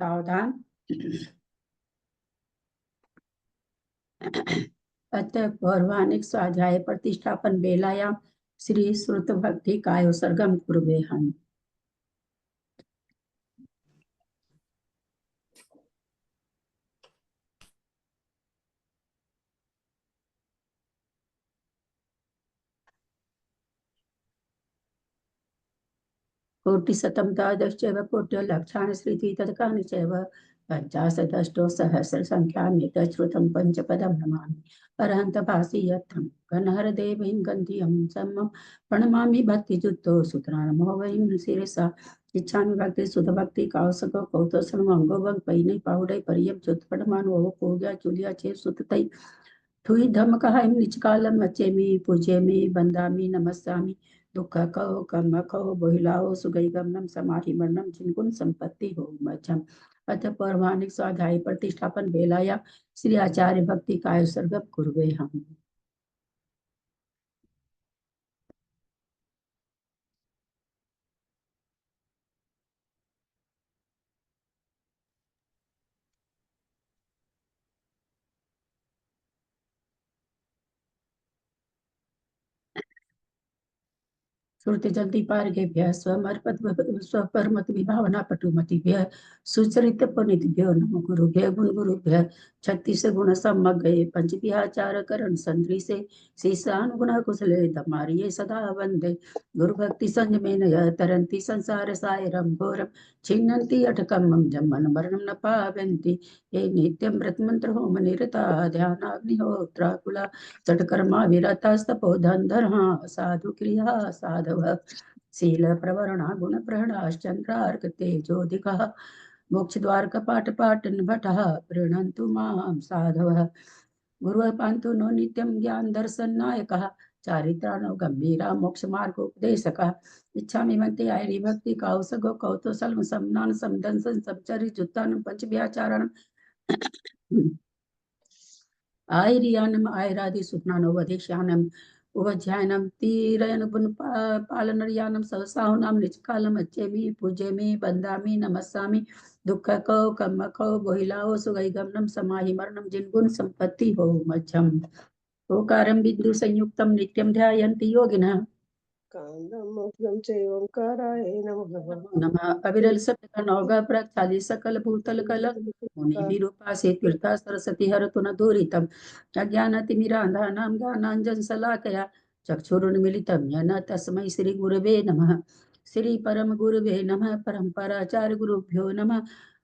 सावधान। अतः पौर्वाणिक स्वाध्याय प्रतिष्ठापन बेलायाम श्री श्रुत भक्ति काय सर्गम कुर्वेहम्। कोटिशतं द्वादशैव कोट्यो लक्षाणि श्रुति तत्कानि चैव पञ्चाशदष्टो सहस्रसङ्ख्यामेतच्छ्रुतं पञ्चपदं नमामि। अरहन्त भासि यत्रं घनहरदेवीं गन्धियं सम्मं प्रणमामि भक्तियुक्तो सुतरा नमो वैं शिरसा इच्छामि भक्ति सुध भक्ति कौसको कौतोषण अंगो वंग पैने पाउडै परियम चुतपड़मान वो कोग्या चुलिया छे सुततै ठुई धम कहा निचकालम अचेमी पूजेमी बंदामी नमस्सामी दुख कहो कम कहो बोहिलाओ सुगई गमनम समाहि मरणम जिनगुण संपत्ति हो मध्यम। अथ पौर्वाणिक स्वाध्याय प्रतिष्ठापन बेलाया श्री आचार्य भक्ति काय सर्गम कुर्वे हम। श्रुति जल्दी पार्गेभ्यः स्वपरमत विभावना पटुमतिभ्यः सुचरित पुनितभ्यो नमो गुरुभ्यः गुण गुरुभ्यः 36 गुण सम्मग्गये पंचविहाचार करण संतृसे शीर्षानुगुण कुशले धमारिये सदा वंदे गुरु भक्ति संयमेन यः तरन्ति संसार सायरं घोरं छिन्नन्ति अटकमं जन्मन मरणं न पावन्ति ये नित्यं व्रतमंत्र होम निरता ध्यानाग्निहोत्राकुला चटकर्मा विरतास्तपो धनधर्मा साधु क्रिया साधव शील प्रवरणा गुण प्रहणाश्चंद्रार्क तेजोधिकः मोक्ष द्वार कपाट पाटन भटः प्रीणन्तु मां साधवः गुरुः पान्तु नो नित्यं ज्ञान दर्शन नायकः चारित्राणो गंभीरा मोक्ष मार्गोपदेशकः इच्छामि मन्ते आयरी भक्ति कौसगो कौतुसल्म समनान समदंसन समचरि जुत्तानं पंचव्याचारणं आयरियानम आयरादि सुखनानो वधिष्यानम उवध्यायनम तीरयन पुन पालनरियानम सहसाहुनाम निजकालम अच्छेमी पूजेमी बंदामी नमस्सामी दुख को कम को बोहिलाओ सुगई गमनम समाहि मरणम जिनगुण संपत्ति हो मध्यम। ओकारं बिंदु संयुक्तम नित्यं ध्यायन्ति योगिनः नमः अविरल सत्य नौगा प्रक्षाली सकल भूतल कल मुनि विरूपा से तीर्था सरस्वती हर तुन दूरितम अज्ञानतिमिरान्धानां ज्ञानाञ्जन शलाकया चक्षुरुन्मीलितं येन तस्मै श्री गुरवे नमः। श्री परम गुरवे नमः। परम्पराचार्य गुरुभ्यो नमः।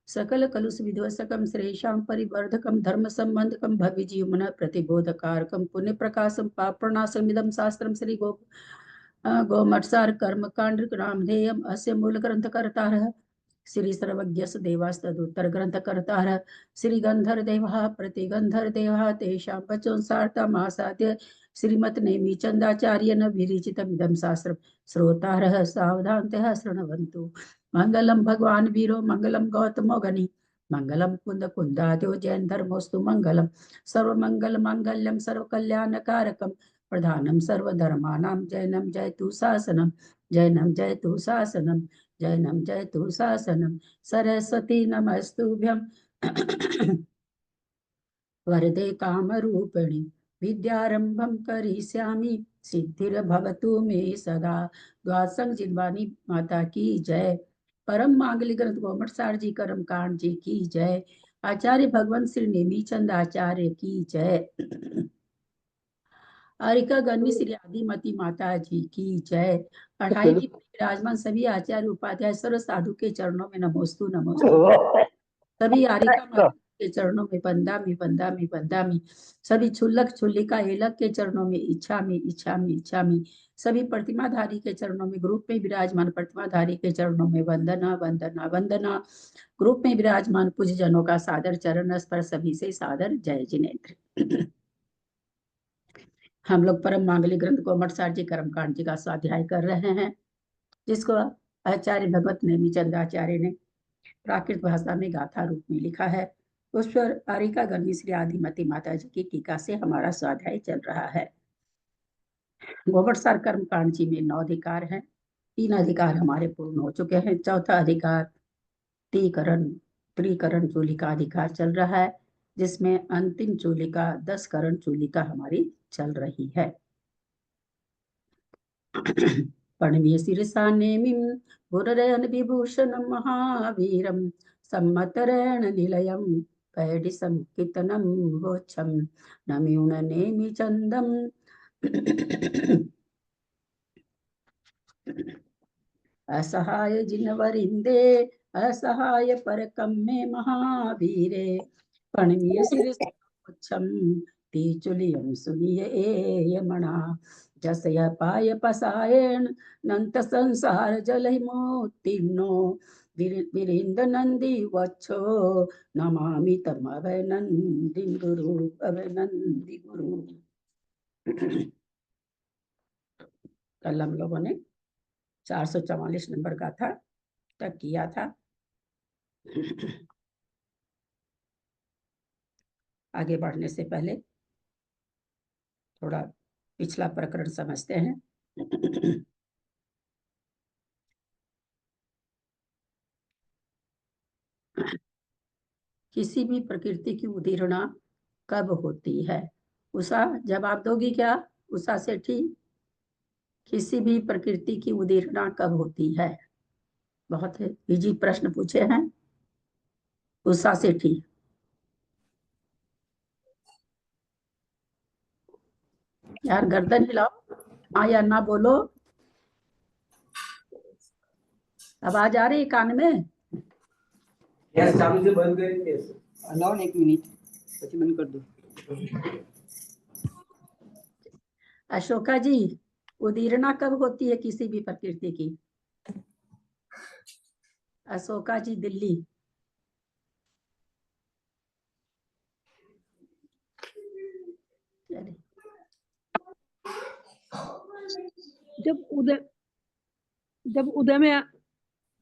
सकल कलुष विध्वसकम श्रेषां परिवर्धकम धर्म संबंधकम भव्य जीवन प्रतिबोधकारकम पुण्य प्रकाशम पाप प्रणाशमिदं शास्त्रम श्री गोमत्सार कर्मकांड रामधेयम अस्य मूल ग्रंथ कर्तारः श्री सर्वज्ञस देवास्तदुत्तर ग्रंथ कर्तारः श्री गंधर देवः प्रतिगंधर देवः तेषां वचोंसार्थमासाद्य श्रीमत् नेमि चंदाचार्य न विरचितमिदं शास्त्रं श्रोतारः सावधानतः शृण्वन्तु। मंगलम भगवान वीरो मंगलम गौतमो गनि मंगलम कुंद कुंदाद्यो जैन धर्मोस्तु मंगलम सर्वमंगल मांगल्यम सर्वकल्याणकारकम प्रधानम सर्वधर्माणां जैनम जयतु शासनम जैनम जयतु शासनम जैनम जयतु शासनम सरस्वती नमस्तुभ्यं वरदे कामरूपिणी विद्यारंभं करिष्यामि सिद्धिर्भवतु मे सदा। द्वासंग जिनवानी माता की जय। परम मांगलिक ग्रंथ गोमटसार जी कर्म कांड जी की जय। आचार्य भगवंत श्री नेमीचंद आचार्य की जय। आरिका गन्वी श्री आदिमती माता जी की जय। 28 विराजमान सभी आचार्य उपाध्याय सर्व साधु के चरणों में नमोस्तु नमोस्तु। सभी आरिका माता के चरणों में बंदामी बंदामी बंदामी। सभी छुल्लक छुल्लिका एलक के चरणों में इच्छामी इच्छामी इच्छामी। सभी प्रतिमाधारी के चरणों में ग्रुप में विराजमान प्रतिमाधारी के चरणों में वंदना वंदना वंदना। ग्रुप में विराजमान पूज्य जनों का सादर चरण स्पर्श सभी से सादर जय जिनेन्द्र। हम लोग परम मांगलिक ग्रंथ गोमटसार जी कर्मकांड जी का स्वाध्याय कर रहे हैं, जिसको आचार्य भगवत नेमीचंद आचार्य ने प्राकृत भाषा में गाथा रूप में लिखा है। उस पर आरिका गन्वी श्री आदिमती माता जी की टीका से हमारा स्वाध्याय चल रहा है। गोमटसार कर्मकांड जी में 9 अधिकार हैं। 3 अधिकार हमारे पूर्ण हो चुके हैं। चौथा अधिकार टीकरण त्रिकरण चूलिका अधिकार चल रहा है, जिसमें अंतिम चूलिका 10 करण चूलिका हमारी चल रही है। पणवीय शीर्षा नेमिं गुरुरयन विभूषणं महावीरं सम्मतरेण निलयं पैडिसं कीर्तनं वोच्छं नम्यून नेमि चन्दम्। असहाय जिनवरिंदे असहाय परकम में महावीरे पणवीय शीर्षम तीचुलियम सुनिय यमणा जसय पाय पसायन नंत संसार जलहिमोत्तीर्णो विरिंद नंदी वच्छो नमामि तम अभयनंदी गुरु अभयनंदी गुरु। कल हम लोगों ने 444 नंबर का था तक किया था। आगे बढ़ने से पहले थोड़ा पिछला प्रकरण समझते हैं। किसी भी प्रकृति की उदीरणा कब होती है? उषा जवाब दोगी क्या? उषा सेठी, किसी भी प्रकृति की उदीरणा कब होती है? बहुत इजी प्रश्न पूछे हैं। उषा सेठी, यार गर्दन हिलाओ, हाँ या ना बोलो। आवाज आ रही कान में? गैस चालू से बंद करेंगे। अलाउ 1 मिनट પછી બંધ कर दो। अशोका जी, उदीरणा कब होती है किसी भी प्रकृति की? अशोका जी दिल्ली। जब उदय में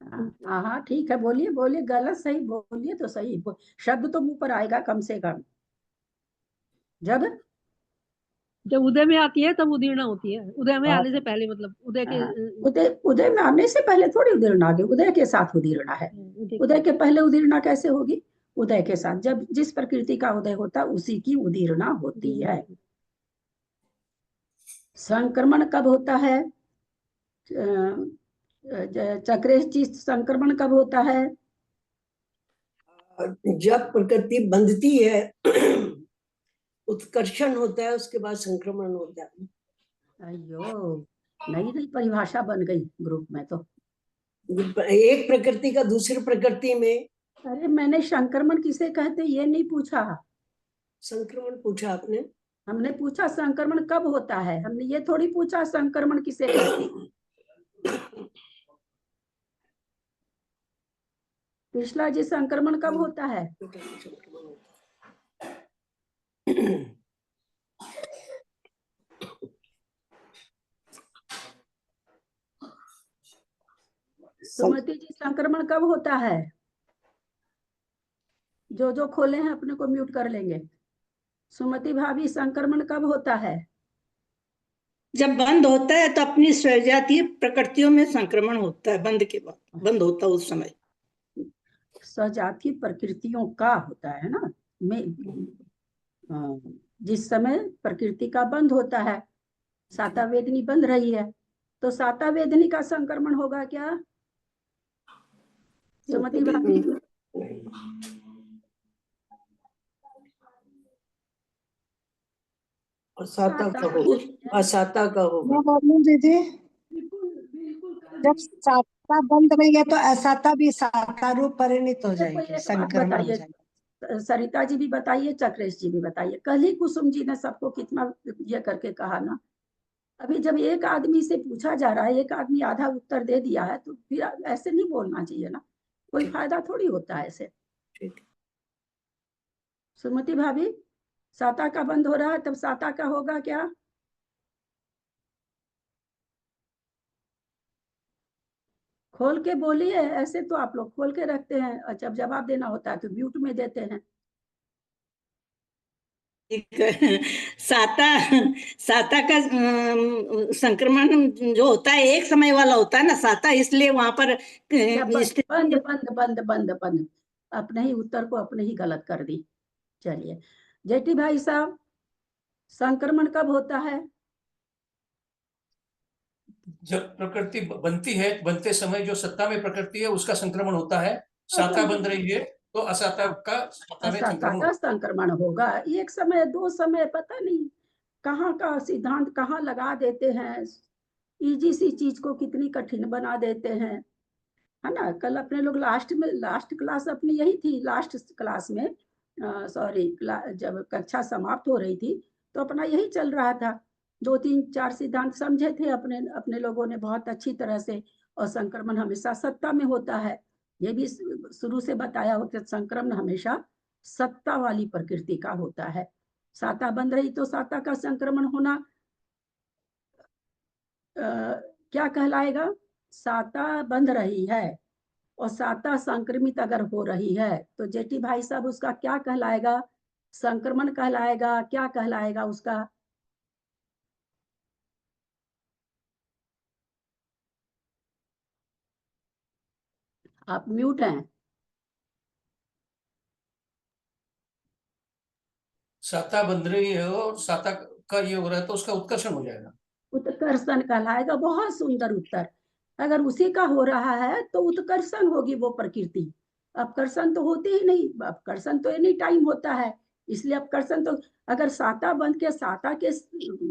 हाँ हाँ ठीक है, बोलिए बोलिए, गलत सही बोलिए तो सही, शब्द तो मुंह पर आएगा कम से कम। जब उदय में आती है तब उदीरणा होती है। उदय में आने से पहले, मतलब उदय के उदय में आने से पहले थोड़ी उदीरणा आगे, उदय के साथ उदीरणा है। उदय के पहले उदीरणा कैसे होगी? उदय के साथ, जब जिस प्रकृति का उदय होता है उसी की उदीरणा होती है। संक्रमण कब होता है? चक्रेश जी, संक्रमण कब होता है? जब प्रकृति बंधती है, उत्कर्षण होता है, उसके बाद संक्रमण होता है। अयो, नई नई परिभाषा बन गई ग्रुप में तो। एक प्रकृति का दूसरी प्रकृति में। अरे मैंने संक्रमण किसे कहते ये नहीं पूछा। संक्रमण पूछा आपने? हमने पूछा संक्रमण कब होता है, हमने ये थोड़ी पूछा संक्रमण किसे कहते। कृष्णा जी, संक्रमण कब होता है? सुमति जी, संक्रमण कब होता है? जो खोले हैं अपने को म्यूट कर लेंगे। सुमति भाभी, संक्रमण कब होता है? जब बंद होता है तो अपनी स्वजातीय प्रकृतियों में संक्रमण होता है। बंद के बाद बंद होता है उस समय स्वजातीय प्रकृतियों का होता है ना, जिस समय प्रकृति का बंद होता है। साता वेदनी बंध रही है तो साता वेदनी का संक्रमण होगा क्या? सुमति भाभी, असाता का होगा, असाता का होगा। दीदी, जब साता बंद नहीं है तो असाता भी साता रूप परिणित हो जाएगी, संक्रमण हो जाएगी। सरिता जी भी बताइए, चक्रेश जी भी बताइए। कल ही कुसुम जी ने सबको कितना ये करके कहा ना। अभी जब एक आदमी से पूछा जा रहा है, एक आदमी आधा उत्तर दे दिया है, तो फिर ऐसे नहीं बोलना चाहिए ना, कोई फायदा थोड़ी होता है ऐसे। सुमति भाभी, साता का बंद हो रहा है, तब साता का होगा क्या? खोल के बोलिए, ऐसे तो आप लोग खोल के रखते हैं, और जब जवाब देना होता है तो म्यूट में देते हैं। साता साता का संक्रमण जो होता है एक समय वाला होता है ना साता, इसलिए वहां पर बंद बंद बंद बंद बंद बंद अपने ही उत्तर को अपने ही गलत कर दी। चलिए जेठी भाई साहब, संक्रमण कब होता है? जब प्रकृति बनती है, बनते समय जो सत्ता में प्रकृति है उसका संक्रमण होता है। साता बन रही है तो असाता का सत्ता में असाता का संक्रमण होगा। एक समय दो समय पता नहीं कहाँ का सिद्धांत कहाँ लगा देते हैं, इजी सी चीज को कितनी कठिन बना देते हैं, है ना। कल अपने लोग लास्ट क्लास अपनी यही थी, लास्ट क्लास में सॉरी जब कक्षा समाप्त हो रही थी तो अपना यही चल रहा था। 2-3-4 सिद्धांत समझे थे अपने लोगों ने बहुत अच्छी तरह से। और संक्रमण हमेशा सत्ता में होता है, ये भी शुरू से बताया हो कि संक्रमण हमेशा सत्ता वाली प्रकृति का होता है। साता बन रही तो साता का संक्रमण होना क्या कहलाएगा? साता बंध रही है और साता संक्रमित अगर हो रही है तो जेठी भाई साहब उसका क्या कहलाएगा? संक्रमण कहलाएगा? क्या कहलाएगा उसका? आप म्यूट हैं। साता बन रही है और साता का ये हो रहा है तो उसका उत्कर्षण हो जाएगा। उत्कर्षण कहलाएगा। बहुत सुंदर उत्तर। अगर उसी का हो रहा है तो उत्कर्षण होगी वो प्रकृति। अपकर्षण तो होती ही नहीं, अपकर्षण तो एनी टाइम होता है। इसलिए अपकर्षण तो अगर साता बन के साता के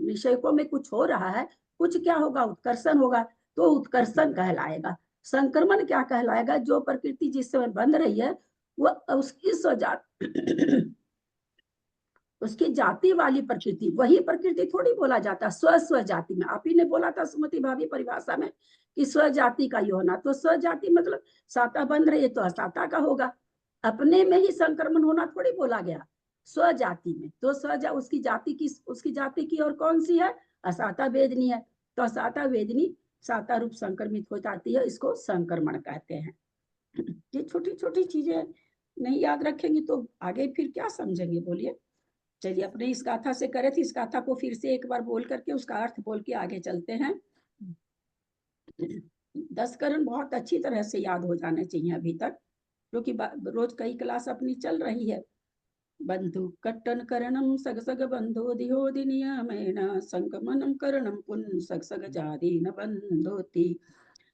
विषयकों में कुछ हो रहा है, कुछ क्या होगा? उत्कर्षण होगा, तो उत्कर्षण कहलाएगा। संक्रमण क्या कहलाएगा? जो प्रकृति जिस समय बन रही है वो उसकी स्वजात उसकी जाति वाली प्रकृति, वही प्रकृति थोड़ी बोला जाता स्व जाति में। आप ही ने बोला था सुमति भाभी परिभाषा में कि स्व जाति का ही होना, तो स्व जाति मतलब साता बन रही है तो असाता का होगा। अपने में ही संक्रमण होना थोड़ी बोला गया, स्व जाति में। तो उसकी जाति की और कौन सी है? असाता वेदनी है। तो असाता वेदनी साता रूप संक्रमित हो जाती है, इसको संक्रमण कहते हैं। ये छोटी छोटी चीजें नहीं याद रखेंगे तो आगे फिर क्या समझेंगे, बोलिए। चलिए अपने इस गाथा से करे थे, इस गाथा को फिर से एक बार बोल करके उसका अर्थ बोल के आगे चलते हैं। 10 करण बहुत अच्छी तरह से याद हो जाने चाहिए अभी तक, क्योंकि रोज कई क्लास अपनी चल रही है। बंधु कट्टन करणम सग सग बंधो दिहोदि नियमेन संगमनम करणम पुन सग सग जाति न बंधोति।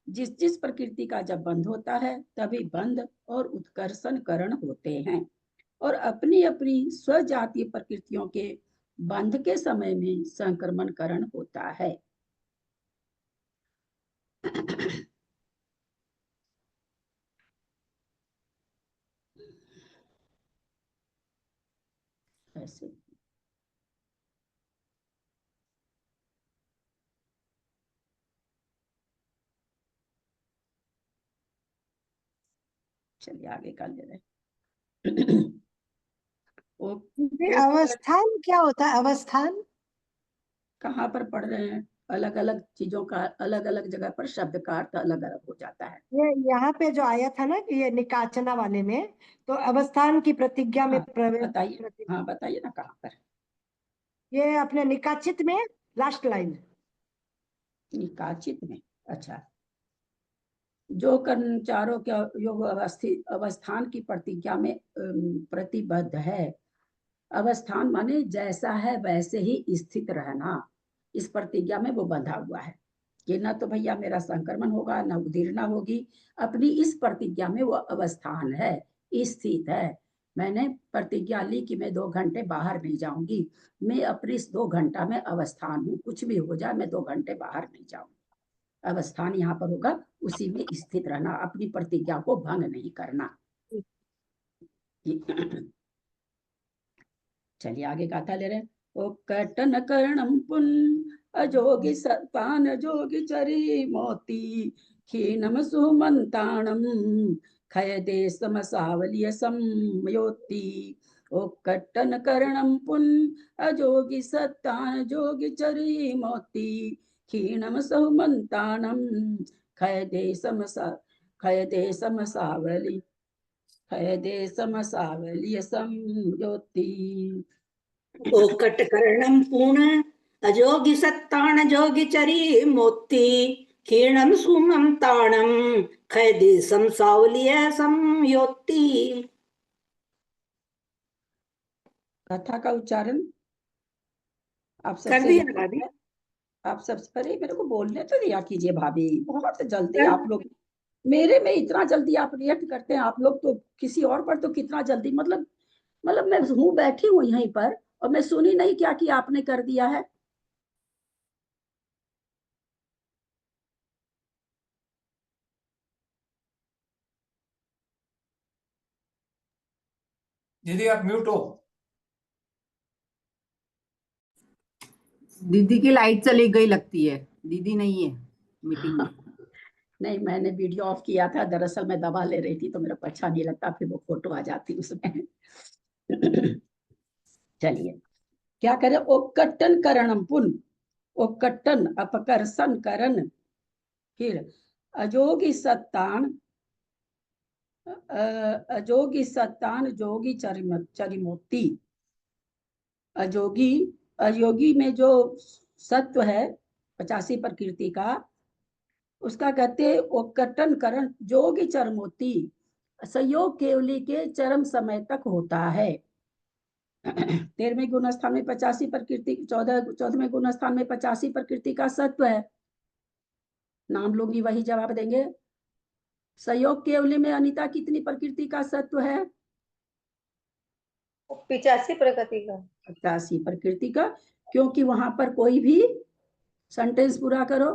जिस प्रकृति का जब बंध होता है तभी बंध और उत्कर्षण करण होते हैं। और अपनी अपनी स्वजातीय प्रकृतियों के बंध के समय में संक्रमण करण होता है। ऐसे चलिए आगे कर ले रहे। अवस्थान क्या होता है? अवस्थान कहाँ पर पढ़ रहे हैं? अलग अलग चीजों का अलग अलग जगह पर शब्द का अर्थ अलग अलग हो जाता है। ये यहाँ पे जो आया था ना कि ये निकाचना वाले में, तो अवस्थान की प्रतिज्ञा में प्रवेश। बताइए, हाँ बताइए ना कहाँ पर? ये अपने निकाचित में लास्ट लाइन। निकाचित में, अच्छा। जो कर्मचारों के योग अवस्थान की प्रतिज्ञा में प्रतिबद्ध है। अवस्थान माने जैसा है वैसे ही स्थित रहना, इस प्रतिज्ञा में वो बंधा हुआ है कि ना तो भैया मेरा संक्रमण होगा ना उदीर्णा होगी। अपनी इस प्रतिज्ञा में वो अवस्थान है, स्थित है। मैंने प्रतिज्ञा ली कि मैं 2 घंटे बाहर नहीं जाऊंगी, मैं अपनी इस 2 घंटा में अवस्थान हूँ, कुछ भी हो जाए मैं 2 घंटे बाहर नहीं जाऊंगी। अवस्थान यहाँ पर होगा, उसी में स्थित रहना, अपनी प्रतिज्ञा को भंग नहीं करना। चलिए आगे गाथा ले रहे हैं। ओ कटन कर्णम पुन अजोगी सतान जोगी चरी मोती क्षीणम सुमंताणम खय देशम सावलिय समयोति। ओ कटन कर्णम पुन अजोगी सतान जोगी चरी मोती क्षीणम सुमंताणम खय देशम सावली समसावलिय समयोति। ओ कटकर्णम पूर्ण अजोगी सत्तान जोगी चरी मोती क्षीणम सुमंताणम खय देशम सावलिय समयोति। कथा का उच्चारण आप कर सबसे दिया ज़्यादा भाभी। है। आप सबसे, अरे मेरे को बोलने तो दिया कीजिए भाभी, बहुत जल्दी आप लोग मेरे में इतना जल्दी आप रिएक्ट करते हैं। आप लोग तो किसी और पर तो कितना जल्दी, मतलब मैं हूँ, बैठी हूँ यहीं पर और मैं सुनी नहीं क्या कि आपने कर दिया है। दीदी आप म्यूट हो। दीदी की लाइट चली गई लगती है, दीदी नहीं है मीटिंग में। नहीं, मैंने वीडियो ऑफ किया था, दरअसल मैं दवा ले रही थी तो मेरे को अच्छा नहीं लगता, फिर वो फोटो आ जाती उसमें। चलिए, क्या करें? ओक्कट्टन करणम पुन, ओक्कट्टन अपकर्षण करण, फिर अजोगी सत्तान, अजोगी सत्तान जोगी चरिमोती। अजोगी, अयोगी में जो सत्व है 85 प्रकृति का, उसका कहते ओक्कट्टन करण जोगी चरमोती, संयोग केवली के चरम समय तक होता है। 13वें गुण स्थान में 85 प्रकृति, 14वें गुण स्थान में 85 प्रकृति का सत्व है। नाम लोग भी वही जवाब देंगे। संयोग केवली में अनिता कितनी प्रकृति का सत्व है? 85 प्रकृति का। 85 प्रकृति का, क्योंकि वहां पर कोई भी सेंटेंस पूरा करो।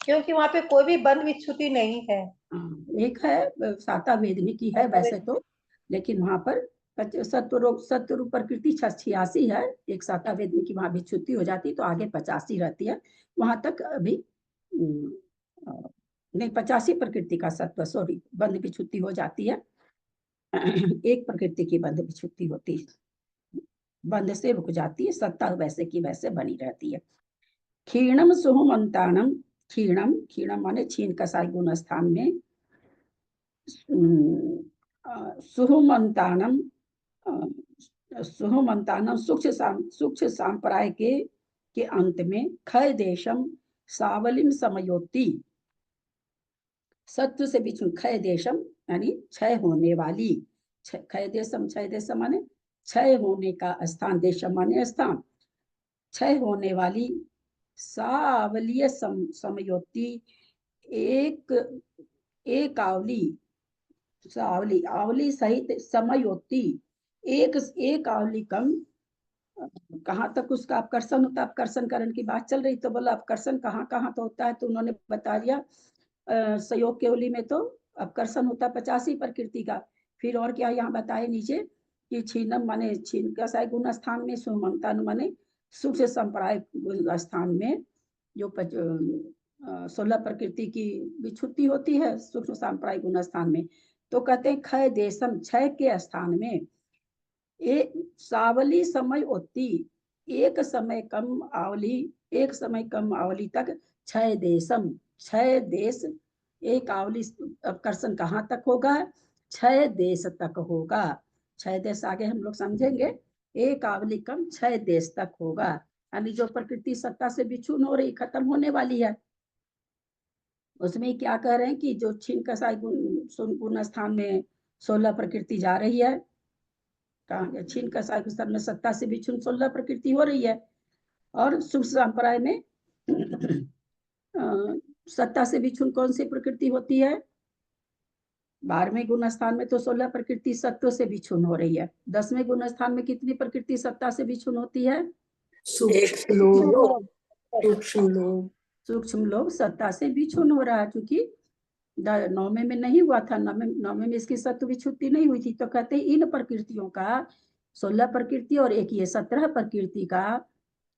क्योंकि वहां पे कोई भी बंध विच्छुति नहीं है। एक है साता वेदनी की है वैसे तो, लेकिन वहां पर सत्व रूप प्रकृति 86 है, एक साता वेदनी की वहां विच्छुति हो जाती तो आगे 85 रहती है। वहां तक अभी नहीं, 85 प्रकृति का सत्व, सॉरी, बंध विच्छुति हो जाती है। एक प्रकृति की बंध विच्छुति होती है, बंध से रुक जाती है, सत्ता वैसे की वैसे बनी रहती है। क्षीणम सुहुमंतानम, क्षीणम, क्षीणम माने छीन कसाई गुण स्थान में, सुहुमंतानम, सुहुमंतानम सूक्ष्म सांप्राय के अंत में क्षय देशम सावलिम समयोति, सत्व से बिछुन क्षय देशम यानी क्षय होने वाली, क्षय देशम, क्षय देशम माने क्षय होने का स्थान, देशम माने स्थान, क्षय होने वाली सावलीय समयोति, एक आवली, आवली, आवली सहित समयोति, एक आवली कम। कहाँ तक उसका अपकर्षण होता है? अपकर्षण करण की बात चल रही तो बोला अपकर्षण कहाँ कहाँ तो होता है, तो उन्होंने बता दिया संयोग केवली में तो अपकर्षण होता है 85 प्रकृति का। फिर और क्या यहाँ बताए नीचे कि छीनम माने छीन कसाय गुण स्थान में, सुमंतान माने सूक्ष्म संप्राय स्थान में जो 16 प्रकृति की विच्छुति होती है सूक्ष्म संप्राय गुण स्थान में, तो कहते हैं क्षय देशम, क्षय के स्थान में एक सावली समय होती, एक समय कम आवली, एक समय कम आवली तक क्षय देशम, क्षय देश, एक आवली अपकर्षण कहाँ तक होगा? क्षय देश तक होगा। क्षय देश आगे हम लोग समझेंगे। एक आवली कम क्षय देश तक होगा, यानी जो प्रकृति सत्ता से विच्छुन हो रही, खत्म होने वाली है, उसमें क्या कह रहे हैं कि जो छीन कसाई गुण स्थान में 16 प्रकृति जा रही है, कहा छीन कसाई के स्थान में सत्ता से विच्छुन 16 प्रकृति हो रही है, और सूक्ष्म संप्राय में सत्ता से विच्छुन कौन सी प्रकृति होती है? 12वें गुण स्थान में तो 16 प्रकृति सत्व से विच्छुन हो रही है। 10वें गुण स्थान में कितनी प्रकृति सत्ता से विच्छुन होती है? सूक्ष्म लोग, सूक्ष्म लोग, सूक्ष्म लोग सत्ता से विच्छुन हो रहा है, क्योंकि 9वें में नहीं हुआ था, 9वें में इसकी सत्व विच्छुति नहीं हुई थी। तो कहते हैं इन प्रकृतियों का 16 प्रकृति और एक ये 17 प्रकृति का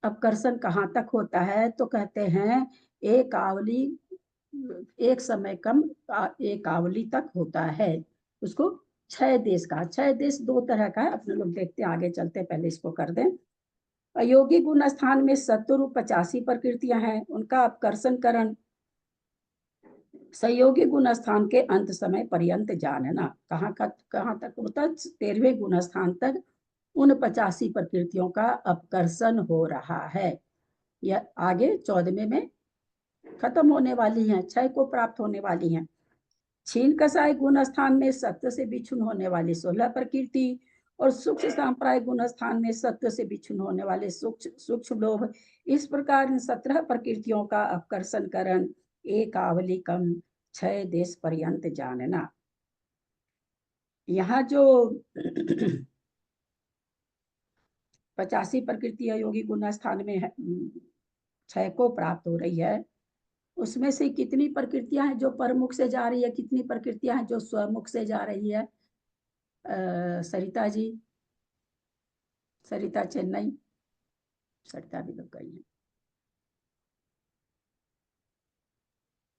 अपकर्षण कहाँ तक होता है? तो कहते हैं एक आवली, एक समय कम एक आवली तक होता है। उसको क्षय देश का, क्षय देश 2 तरह का है, अपने लोग देखते हैं, आगे चलते पहले इसको कर दें। अयोगी गुण स्थान में सत्व रूप 85 प्रकृतियां हैं, उनका अपकर्षण करण संयोगी गुण स्थान के अंत समय पर्यंत जानना, कहाँ तक होता है? 13वें गुण स्थान तक उन 85 प्रकृतियों का अपकर्षण हो रहा है। यह आगे 14वें में खत्म होने वाली हैं, क्षय को प्राप्त होने वाली हैं। छीन कसाय गुण स्थान में सत्व से विच्छुन होने वाली 16 प्रकृति और सूक्ष्म सांप्राय गुण स्थान में सत्व से विच्छिन्न होने वाले सूक्ष्म लोभ, इस प्रकार इन 17 प्रकृतियों का अपकर्षण करण एक आवलिकम 6 देश पर्यंत जानना। यहाँ जो 85 प्रकृति योगी गुण स्थान में 6 को प्राप्त हो रही है, उसमें से कितनी प्रकृतियां हैं जो परमुख से जा रही है, कितनी प्रकृतियां हैं जो स्वमुख से जा रही है? सरिता जी, सरिता चेन्नई, सरिता भी लोग गई है।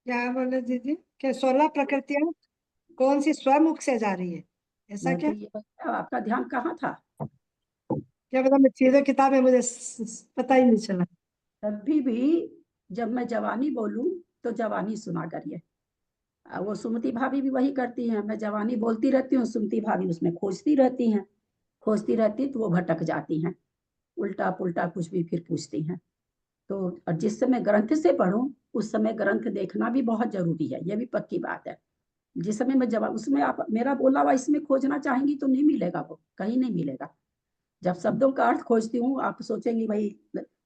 क्या बोले दीदी? क्या 16 प्रकृतियां कौन सी स्वमुख से जा रही है, ऐसा क्या? आपका ध्यान कहाँ था? क्या पता, मैं चीजें किताब में मुझे पता ही नहीं चला। कभी भी जब मैं जवानी बोलूं तो जवानी सुना करिए। वो सुमति भाभी भी वही करती हैं, मैं जवानी बोलती रहती हूँ, सुमति भाभी उसमें खोजती रहती तो वो भटक जाती हैं, उल्टा पुल्टा कुछ भी फिर पूछती हैं। तो और जिस समय ग्रंथ से पढ़ूं उस समय ग्रंथ देखना भी बहुत जरूरी है, ये भी पक्की बात है। जिस समय मैं जवाब उसमें आप मेरा बोला हुआ इसमें खोजना चाहेंगी तो नहीं मिलेगा, वो कहीं नहीं मिलेगा। जब शब्दों का अर्थ खोजती हूँ आप सोचेंगी भाई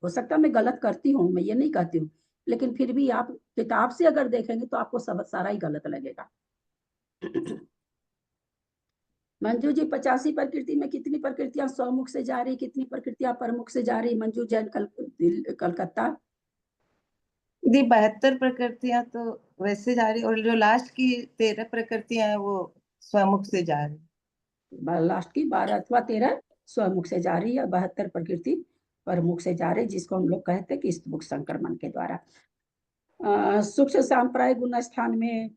हो सकता है मैं गलत करती हूँ, मैं ये नहीं कहती हूँ, लेकिन फिर भी आप किताब से अगर देखेंगे तो आपको सब सारा ही गलत लगेगा। मंजू जी, 85 प्रकृति में कितनी प्रकृतियां स्वमुख से जा रही, कितनी प्रकृतियां परमुख से जा रही? मंजू जैन कलकत्ता। यदि 72 प्रकृतियां तो वैसे जा रही, और जो लास्ट की 13 प्रकृतियां हैं वो स्वमुख से जा रही। लास्ट की 12 अथवा 13 स्वमुख से जा रही है, 72 प्रकृति परमुख से जा रही, जिसको हम लोग कहते हैं कि स्तुमुख संक्रमण के द्वारा। सूक्ष्म सांप्राय गुण स्थान में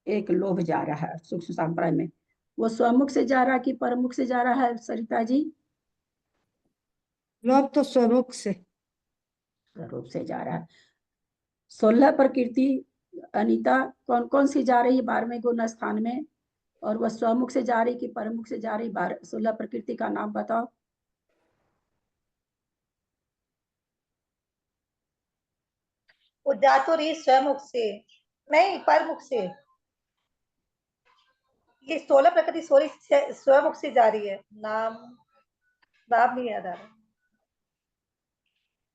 एक लोभ जा रहा है, सूक्ष्म सांप्राय में वो स्वमुख से जा रहा कि परमुख से जा रहा है सरिता जी? लोभ तो स्वमुख से रूप से जा रहा है। 16 प्रकृति अनीता कौन कौन सी जा रही है 12वें गुण स्थान में, और वह स्वमुख से जा रही कि परमुख से जा रही? 16 प्रकृति का नाम बताओ। वो जा तो रही स्वमुख से, नहीं परमुख से। ये 16 प्रकृति सॉरी स्वमुख से जा रही है, नाम नहीं याद आ रहा।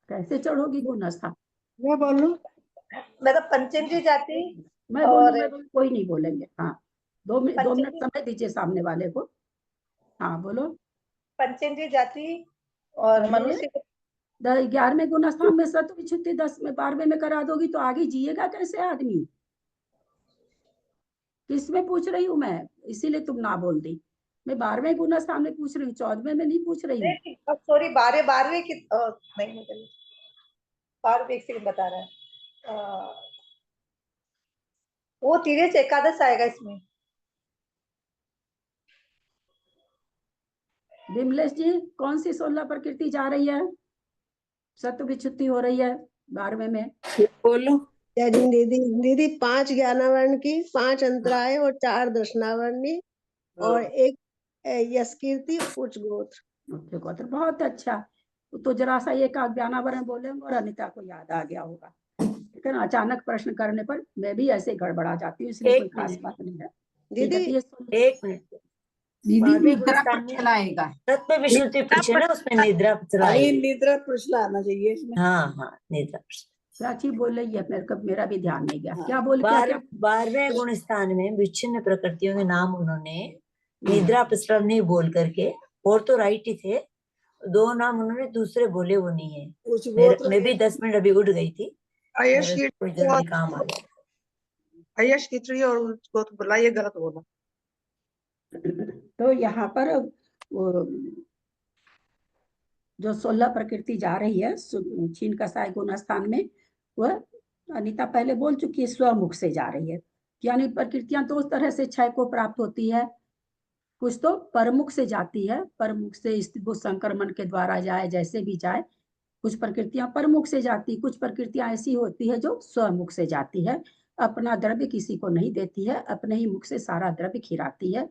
कैसे चढ़ोगी गुण स्थान? मैं बोलूं? मैं तो पंचेंद्रिय जाति, मैं बोलूं, कोई नहीं बोलेंगे। हाँ, 2 मिनट समय दीजिए सामने वाले को। हाँ बोलो। पंचेंद्रिय जाति और मनुष्य 11वें गुण स्थान में सत्व विच्छुद्धि 10 में 12वें में करा दोगी तो आगे जिएगा कैसे आदमी? किसमें पूछ रही हूँ मैं, इसीलिए तुम ना बोल दी। मैं 12वें गुण स्थान में पूछ रही हूँ, 14वें में नहीं पूछ रही हूँ। सॉरी 12वें की नहीं 12वें एक सेकंड बता रहा है, वो तिरेच एकादश आएगा इसमें। विमलेश जी, कौन सी 16 प्रकृति जा रही है, सत्व विच्छुद्धि हो रही है 12वें में? बोलो। दीदी 5 ज्ञानावरण की, 5 अंतराय और 4 दर्शनावरणी और 1 यशकीर्ति उच्च गोत्र। बहुत अच्छा। तो जरा सा एक ज्ञानावरण बोलेंगे और अनिता को याद आ गया होगा, लेकिन अचानक प्रश्न करने पर मैं भी ऐसे गड़बड़ा जाती हूँ, इसलिए कोई खास बात नहीं है। दीदी 1 मिनट दीदी निद्रा पर चलाएगा, तत्व विशुद्धि पूछे ना, उसमें निद्रा निद्रा प्रश्न आना चाहिए इसमें। हाँ निद्रा प्राची बोल रही है, मेरा भी ध्यान नहीं गया। क्या बोल क्या 12वें गुण स्थान में विच्छिन्न प्रकृतियों के नाम उन्होंने निद्रा प्रस्रव नहीं बोल करके, और तो राइट ही थे, 2 नाम उन्होंने दूसरे बोले, वो नहीं है। मैं भी 10 मिनट अभी उठ गई थी, कोई जरूरी काम आ गया। आयश की और उसको तो बोला, ये गलत बोला। तो यहाँ पर वो जो 16 प्रकृति जा रही है छीन कसाय गुण स्थान में, वह अनीता पहले बोल चुकी है स्वमुख से जा रही है। यानी प्रकृतियां 2 तरह से क्षय को प्राप्त होती है, कुछ तो परमुख से जाती है, परमुख से स्थित संक्रमण के द्वारा जाए, जैसे भी जाए। कुछ प्रकृतियां परमुख से जाती, कुछ प्रकृतियां ऐसी होती है जो स्वमुख से जाती है, अपना द्रव्य किसी को नहीं देती है, अपने ही मुख से सारा द्रव्य खिलाती है।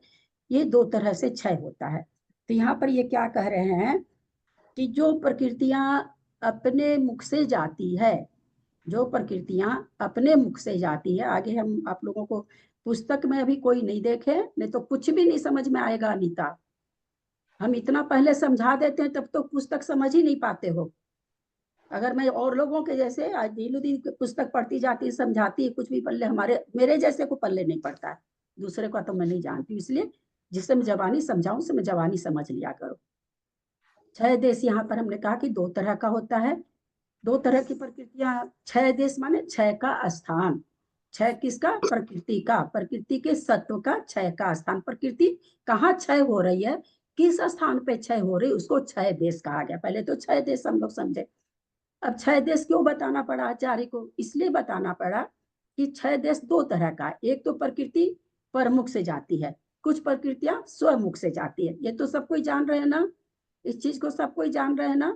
ये 2 तरह से क्षय होता है। तो यहाँ पर ये क्या कह रहे हैं कि जो प्रकृतियां अपने मुख से जाती है, जो प्रकृतियां अपने मुख से जाती है, आगे हम आप लोगों को पुस्तक में अभी कोई नहीं देखे, नहीं तो कुछ भी नहीं समझ में आएगा अनीता। हम इतना पहले समझा देते हैं तब तो पुस्तक समझ ही नहीं पाते हो। अगर मैं और लोगों के जैसे आज दिनों दिन पुस्तक पढ़ती जाती समझाती कुछ भी पल्ले हमारे मेरे जैसे को पल्ले नहीं पड़ता है, दूसरे को तो मैं नहीं जानती, इसलिए जिससे मैं जवानी समझाऊं उसे मैं जवानी समझ लिया करो। 6 देश यहाँ पर हमने कहा कि 2 तरह का होता है, 2 तरह की प्रकृतियां। 6 देश माने 6 का स्थान, 6 किसका? प्रकृति का, प्रकृति के सत्व का 6 का स्थान। प्रकृति कहाँ क्षय हो रही है, किस स्थान पे क्षय हो रही है, उसको 6 देश कहा गया। पहले तो 6 देश हम लोग समझे। अब 6 देश क्यों बताना पड़ा आचार्य को? इसलिए बताना पड़ा कि 6 देश 2 तरह का, एक तो प्रकृति परमुख से जाती है, कुछ प्रकृतियां स्वमुख से जाती है। ये तो सब कोई जान रहे हैं ना, इस चीज को सब कोई जान रहे हैं ना।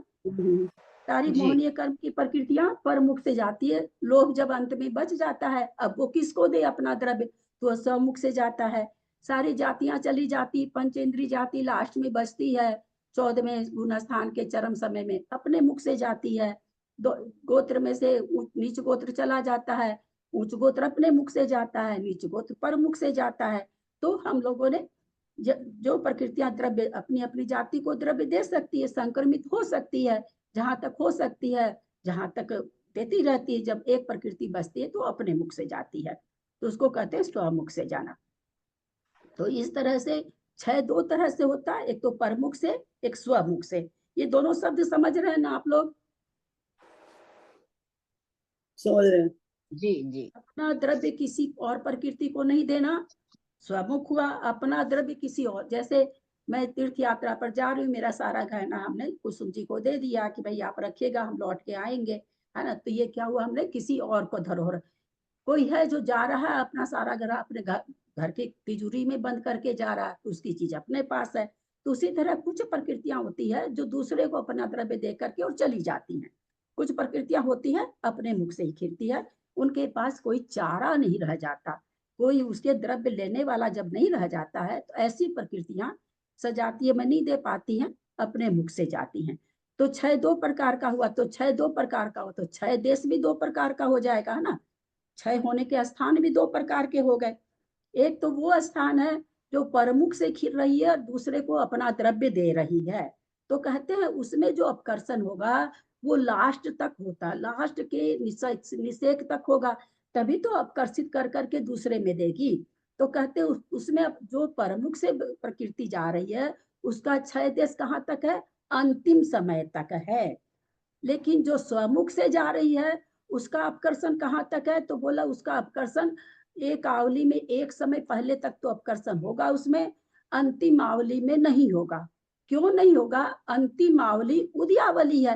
सारी मोहनीय कर्म की प्रकृतियां परमुख से जाती है। लोभ जब अंत में बच जाता है, अब वो किसको दे अपना द्रव्य, तो स्वमुख से जाता है। सारी जातियां चली जाती, पंचेंद्री जाति लास्ट में बचती है 14वें गुण स्थान के चरम समय में, अपने मुख से जाती है। गोत्र में से नीच गोत्र चला जाता है, उच्च गोत्र अपने मुख से जाता है, नीच गोत्र पर मुख से जाता है। तो हम लोगों ने जो प्रकृतियां द्रव्य अपनी अपनी जाति को द्रव्य दे सकती है, संक्रमित हो सकती है, जहां तक हो सकती है, जहां तक देती रहती है। जब एक प्रकृति बचती है तो अपने मुख से जाती है, तो उसको कहते हैं स्वमुख से जाना। तो इस तरह से 6 2 तरह से होता है, एक तो परमुख से, एक स्वमुख से। ये दोनों शब्द समझ रहे हैं ना आप लोग? समझ रहे हैं जी जी। अपना द्रव्य किसी और प्रकृति को नहीं देना, स्वमुख हुआ। अपना द्रव्य किसी और, जैसे मैं तीर्थ यात्रा पर जा रही हूँ, मेरा सारा गहना हमने कुसुम जी को दे दिया कि भाई आप रखिएगा, हम लौट के आएंगे, है ना। तो ये क्या हुआ, हमने किसी और को धरोहर। कोई है जो जा रहा है अपना सारा घर अपने घर की तिजोरी में बंद करके जा रहा है, उसकी चीज अपने पास है। तो उसी तरह कुछ प्रकृतियां होती है जो दूसरे को अपना द्रव्य दे करके और चली जाती हैं। कुछ प्रकृतियां होती है अपने मुख से ही खिलती है, उनके पास कोई चारा नहीं रह जाता, कोई उसके द्रव्य लेने वाला जब नहीं रह जाता है, तो ऐसी प्रकृतियां सजातीय में नहीं दे पाती हैं, अपने मुख से जाती हैं। तो 6 2 प्रकार का हुआ, तो 6 2 प्रकार का हो तो 6 देश भी 2 प्रकार का हो जाएगा, है ना। 6 होने के स्थान भी 2 प्रकार के हो गए। एक तो वो स्थान है जो परमुख से खिल रही है, दूसरे को अपना द्रव्य दे रही है, तो कहते हैं उसमें जो अपकर्षण होगा वो लास्ट तक होता है, लास्ट के निषेक तक होगा, तभी तो अपकर्षित कर करके दूसरे में देगी। तो कहते हैं उसमें जो परमुख से प्रकृति जा रही है उसका 6 देश कहाँ तक है, अंतिम समय तक है। लेकिन जो स्वमुख से जा रही है उसका अपकर्षण कहाँ तक है, तो बोला उसका अपकर्षण एक आवली में एक समय पहले तक तो अपकर्षण होगा उसमें, अंतिम आवली में नहीं होगा। क्यों नहीं होगा? अंतिम आवली उदयावली है,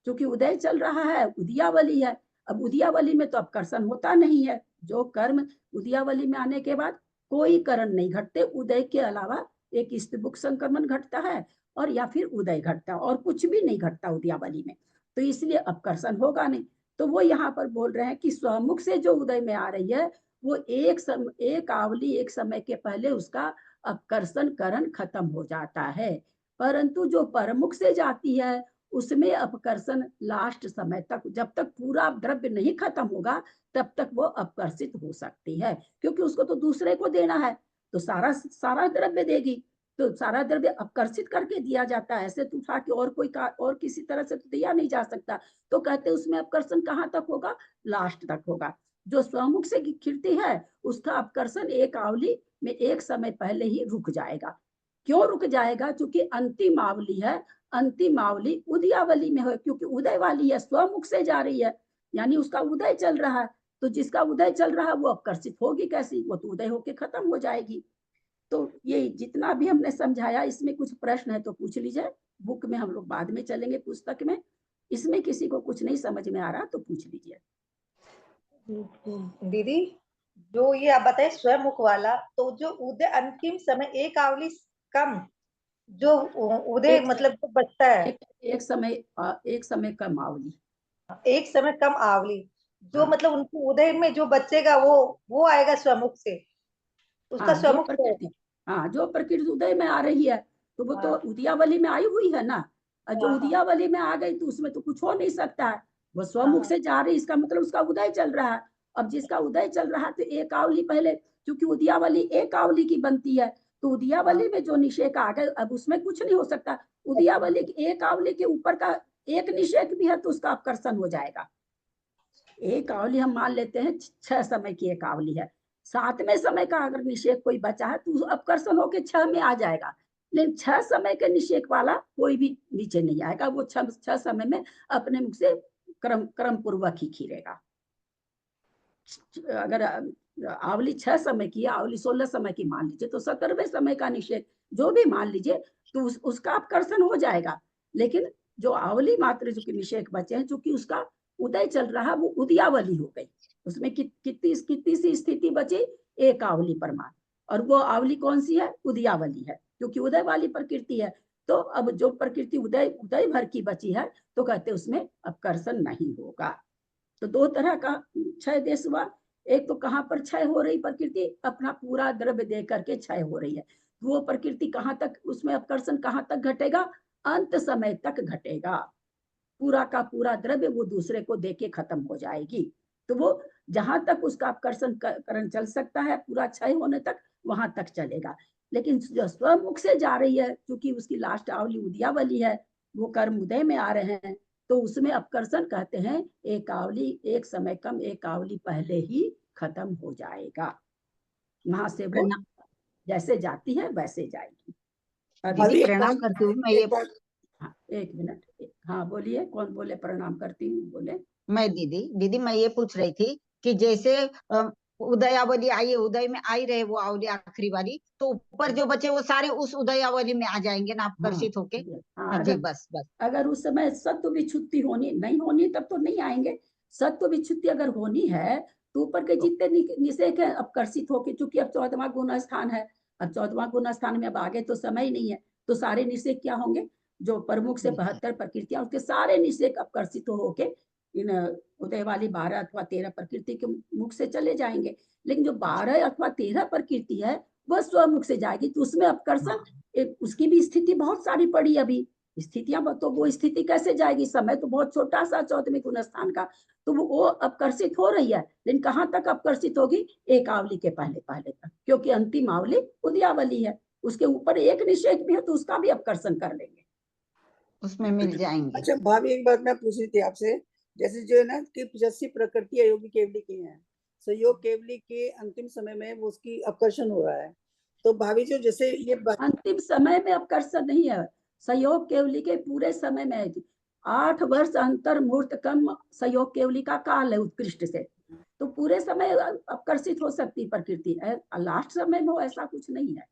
क्योंकि उदय चल रहा है, उदयावली है। अब उदयावली में तो अपकर्षण होता नहीं है, जो कर्म उदयावली में आने के बाद कोई करण नहीं घटते, उदय के अलावा एक स्त्रीबुक संक्रमण घटता है और या फिर उदय घटता है, और कुछ भी नहीं घटता उदयावली में, तो इसलिए अपकर्षण होगा नहीं। तो वो यहाँ पर बोल रहे हैं कि स्वमुख से जो उदय में आ रही है वो एक आवली एक समय के पहले उसका अपकर्षण करण खत्म हो जाता है, परंतु जो परमुख से जाती है उसमें अपकर्षण लास्ट समय तक, जब तक पूरा द्रव्य नहीं खत्म होगा तब तक वो अपकर्षित हो सकती है, क्योंकि उसको तो दूसरे को देना है, तो सारा द्रव्य देगी, तो सारा द्रव्य अपकर्षित करके दिया जाता है, ऐसे तो उठा के और कोई और किसी तरह से तो दिया नहीं जा सकता। तो कहते हैं उसमें अपकर्षण कहाँ तक होगा, लास्ट तक होगा। जो स्वमुख से खिलती है उसका अपकर्षण एक आवली में एक समय पहले ही रुक जाएगा। क्यों रुक जाएगा? क्योंकि अंतिम आवली है, अंतिम आवली उदयावली में है, क्योंकि उदय वाली है, स्वमुख से जा रही है, यानी उसका उदय चल रहा है, तो जिसका उदय चल रहा है वो अपकर्षित होगी कैसी, वो तो उदय होके खत्म हो जाएगी। तो ये जितना भी हमने समझाया, इसमें कुछ प्रश्न है तो पूछ लीजिए, बुक में हम लोग बाद में चलेंगे, पुस्तक में। इसमें किसी को कुछ नहीं समझ में आ रहा तो पूछ लीजिए। दीदी जो ये आप बताए स्वमुख वाला, तो जो उदय अंतिम समय एक आवली कम, जो उदय मतलब जो बचता है एक समय कम आवली, एक समय कम आवली, जो मतलब उनके उदय में जो बचेगा वो आएगा स्वमुख से, उसका स्वमुख प्रकृति, जो प्रकृति उदय में आ रही है तो वो तो उदयावली में आई हुई है ना, और जो उदयावली में आ गई तो उसमें तो कुछ हो नहीं सकता है, वो स्वमुख से जा रही, इसका मतलब उसका उदय चल रहा है। अब जिसका उदय चल रहा है तो एक आवली पहले, क्योंकि उदयावली एक आवली की बनती है, तो तो उदयावली में जो निषेक आ गए, अब उसमें कुछ नहीं हो सकता। उदयावली एक आवली के ऊपर का एक निषेक भी है तो उसका अपकर्षण हो जाएगा। एक आवली हम मान लेते हैं 6 समय की एक आवली है, 7वें समय का अगर निषेक कोई बचा है तो अपकर्षण होके 6 में आ जाएगा, लेकिन 6 समय के निषेक वाला कोई भी नीचे नहीं आएगा, वो 6 समय में अपने मुख से क्रम पूर्वक ही खीरेगा। अगर आवली 6 समय की, आवली 16 समय की मान लीजिए, तो 17वें समय का निषेक जो भी मान लीजिए तो उसका अपकर्षण हो जाएगा। लेकिन जो आवली मात्र जो निषेक बचे हैं, चूंकि उसका उदय चल रहा, वो उदयावली हो गई। उसमें कितनी सी स्थिति बची? एक आवली परमाण, और वो आवली कौन सी है? उदयावली है, क्योंकि उदय वाली प्रकृति है। तो अब जो प्रकृति उदय भर की बची है तो कहते उसमें अपकर्षण नहीं होगा। तो 2 तरह का क्षय देश हुआ। एक तो कहाँ पर क्षय हो रही प्रकृति? अपना पूरा द्रव्य दे करके क्षय हो रही है, वो प्रकृति कहाँ तक, उसमें अपकर्षण कहाँ तक घटेगा? अंत समय तक घटेगा। पूरा का पूरा द्रव्य वो दूसरे को देके खत्म हो जाएगी, तो वो जहां तक उसका अपकर्षण करण चल सकता है पूरा क्षय होने तक, वहां तक चलेगा। लेकिन जो स्वमुख से जा रही है, क्योंकि उसकी लास्ट आवली उदयावली है, वो कर्म उदय में आ रहे हैं, तो उसमें अपकर्षण कहते हैं एक आवली एक समय कम एक आवली पहले ही खत्म हो जाएगा। वहां से वो जैसे जाती है वैसे जाएगी। दीदी प्रणाम करती हूँ मैं। ये हाँ, 1 मिनट। हाँ बोलिए, कौन बोले? प्रणाम करती हूँ, बोले। मैं दीदी मैं ये पूछ रही थी कि जैसे उदयावली आई, उदय में आई रहे वो आवली आखिरी वाली, तो ऊपर जो बचे वो सारे उस उदयावली में आ जाएंगे ना, आकर्षित होके? हाँ जी, बस। अगर उस समय सत्व विच्छुत्ति होनी नहीं होनी तब तो नहीं आएंगे। सत्व विच्छुत्ति अगर होनी है तो ऊपर के जितने निषेक है अपकर्षित होके, चूंकि अब 14वां गुण स्थान है, अब 14वां गुण स्थान में अब आगे तो समय ही नहीं है, तो सारे निषेक क्या होंगे? जो प्रमुख से 72 प्रकृतियां, उसके सारे निषेक अपकर्षित होके इन उदय वाली 12 अथवा 13 प्रकृति के मुख से चले जाएंगे। लेकिन जो 12 अथवा 13 प्रकृति है वह स्वमुख से जाएगी, तो उसमें अपकर्षण उसकी भी स्थिति बहुत सारी पड़ी अभी स्थितियां, तो वो स्थिति कैसे जाएगी? समय तो बहुत छोटा सा 14वें गुण स्थान का, तो वो अपकर्षित हो रही है, लेकिन कहाँ तक अपकर्षित होगी? एक आवली के पहले तक, क्योंकि अंतिम आवली उदयावली है, उसके ऊपर एक निषेक भी है तो उसका भी अपकर्षण कर लेंगे, उसमें मिल जाएंगे। अच्छा भाभी, एक बात मैं पूछ रही थी आपसे, जैसे जो है ना कि 85 प्रकृति अयोगी केवली की है, संयोग केवली के अंतिम समय में वो उसकी अपकर्षण हो रहा है, तो भाभी जो जैसे ये अंतिम समय में अपकर्षण नहीं है, संयोग केवली के पूरे समय में है। 8 वर्ष अंतर मुहूर्त कम संयोग केवली का काल है उत्कृष्ट से, तो पूरे समय अपकर्षित हो सकती प्रकृति। लास्ट समय में ऐसा कुछ नहीं है,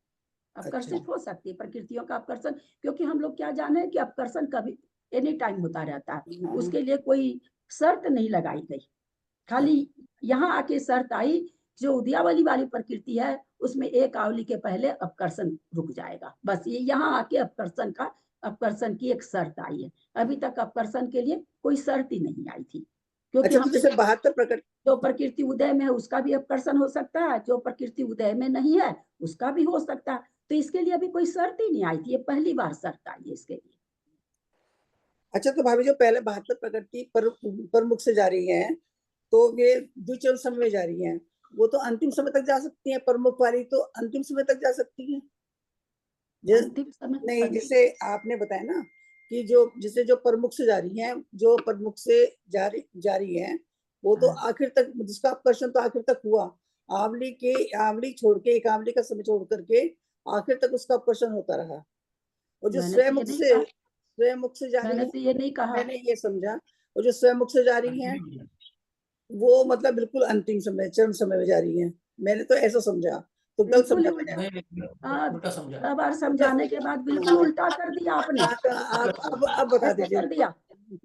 अपकर्षित हो सकती है प्रकृतियों का अपकर्षण, क्योंकि हम लोग क्या जाने कि अपकर्षण कभी एनी टाइम होता रहता है, उसके लिए कोई शर्त नहीं लगाई गई। खाली यहाँ आके शर्त आई जो उदयावली वाली प्रकृति है उसमें एक आवली के पहले अपकर्षण रुक जाएगा, बस ये यहाँ आके अपकर्षण की एक शर्त आई है। अभी तक अपकर्षण के लिए कोई शर्त ही नहीं आई थी, क्योंकि हम जैसे 72 प्रकृति, जो प्रकृति उदय में है उसका भी अपकर्षण हो सकता है, जो प्रकृति उदय में नहीं है उसका भी हो सकता है, तो इसके लिए अभी कोई शर्त ही नहीं आई थी, ये पहली बार शर्त आई है इसके लिए। अच्छा, तो भाभी जो पहले 72 प्रकृति प्रमुख से जा रही है, तो वे द्विचल समय में जा रही है, वो तो अंतिम समय तक जा सकती है, प्रमुख वाली तो अंतिम समय तक जा सकती है। अंतिम समय नहीं, जैसे आपने बताया ना कि जो प्रमुख से जा रही है, जो प्रमुख से जा रही है वो तो आखिर तक, जिसका अपकर्षण तो आखिर तक हुआ, आवली छोड़ के, एक आवली का समय छोड़ करके आखिर तक उसका अपकर्षण होता रहा, और जो स्वयंमुख से जा रही है, ये नहीं कहा, मैंने ये समझा, और जो स्वयंमुख से जा रही है वो मतलब बिल्कुल अंतिम समय, चरम समय में जा रही है, मैंने तो ऐसा समझा, तो गलत समझा मैंने। अब बार समझाने के बाद बिल्कुल उल्टा कर दिया आपने। अब बता दीजिए, कर दिया,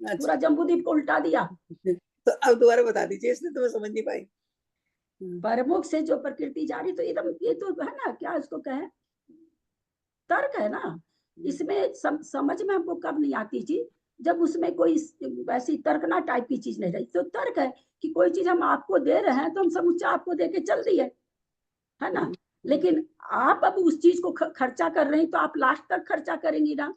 पूरा जम्बूद्वीप को उल्टा दिया। तो अब दोबारा बता दीजिए, इसने तो मैं समझ नहीं पाई। प्रमुख से जो प्रकृति जा रही, तो एकदम ये तो है ना, क्या इसको कहे, तर्क है ना, इसमें समझ में हमको कब नहीं आती चीज, जब उसमें कोई वैसी तर्कना टाइप की चीज नहीं रही, तो तर्क है कि कोई चीज हम आपको दे रहे हैं तो हम समूचा आपको दे के चल दिए, है ना, लेकिन आप अब उस चीज को खर्चा कर रहे हैं तो आप लास्ट तक खर्चा करेंगी ना,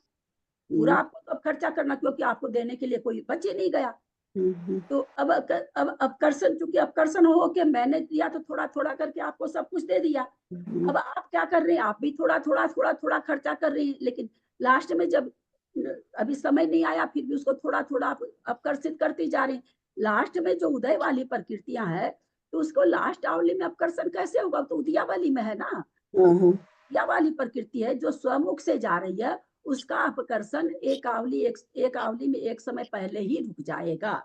पूरा आपको तो खर्चा करना, क्योंकि आपको देने के लिए कोई बच ही नहीं गया, तो अब अपकर्षण, चूंकि अपकर्षण हो के मैंने दिया तो थोड़ा थोड़ा करके आपको सब कुछ दे दिया। अब आप क्या कर रहे हैं, आप भी थोड़ा थोड़ा थोड़ा थोड़ा खर्चा कर रही हैं, लेकिन लास्ट में जब अभी समय नहीं आया फिर भी उसको थोड़ा थोड़ा आप अपकर्षित करती जा रही। लास्ट में जो उदय वाली प्रकृतियां है तो उसको लास्ट आवली में अपकर्षण कैसे होगा, तो उदया वाली में है ना। उदया वाली प्रकृति है जो स्वमुख से जा रही है, उसका अपकर्षण एक आवली में एक समय पहले ही रुक जाएगा।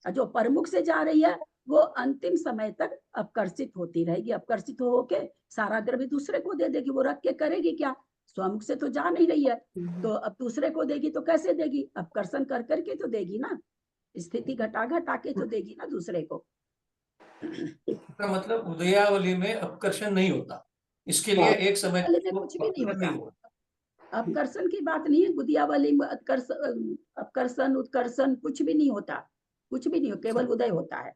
जो प्रमुख से जा रही है वो अंतिम समय तक अपकर्षित होती रहेगी। अपकर्षित होके सारा द्रव्य दूसरे को दे देगी, वो रख के करेगी क्या, स्वमुख से तो जा नहीं रही है, तो अब दूसरे को देगी तो कैसे देगी, अपकर्षण कर करके तो देगी ना, स्थिति घटा घटा के तो देगी ना दूसरे को। का मतलब उदयावली में अपकर्षण नहीं होता, इसके लिए एक समय में कुछ भी नहीं होता। अपकर्षण की बात नहीं है, उदयावली में अपकर्षण उत्कर्षण कुछ भी नहीं होता, कुछ भी नहीं हो, केवल उदय होता है,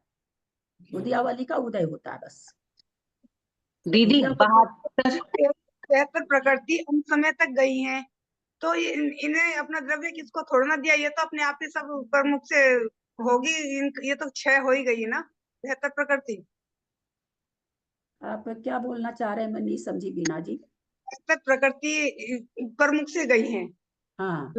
उदयावली का उदय होता है बस। दीदी 72 प्रकृति अंत समय तक गई हैं, तो इन्हें अपना द्रव्य किसको थोड़ा ना दिया, ये तो अपने आप ही सब प्रमुख से होगी, ये तो क्षय हो ही गई ना 72 प्रकृति। आप क्या बोलना चाह रहे हैं, मैं नहीं समझी बीना जी। 72 प्रकृति प्रमुख से गई हैं। हाँ,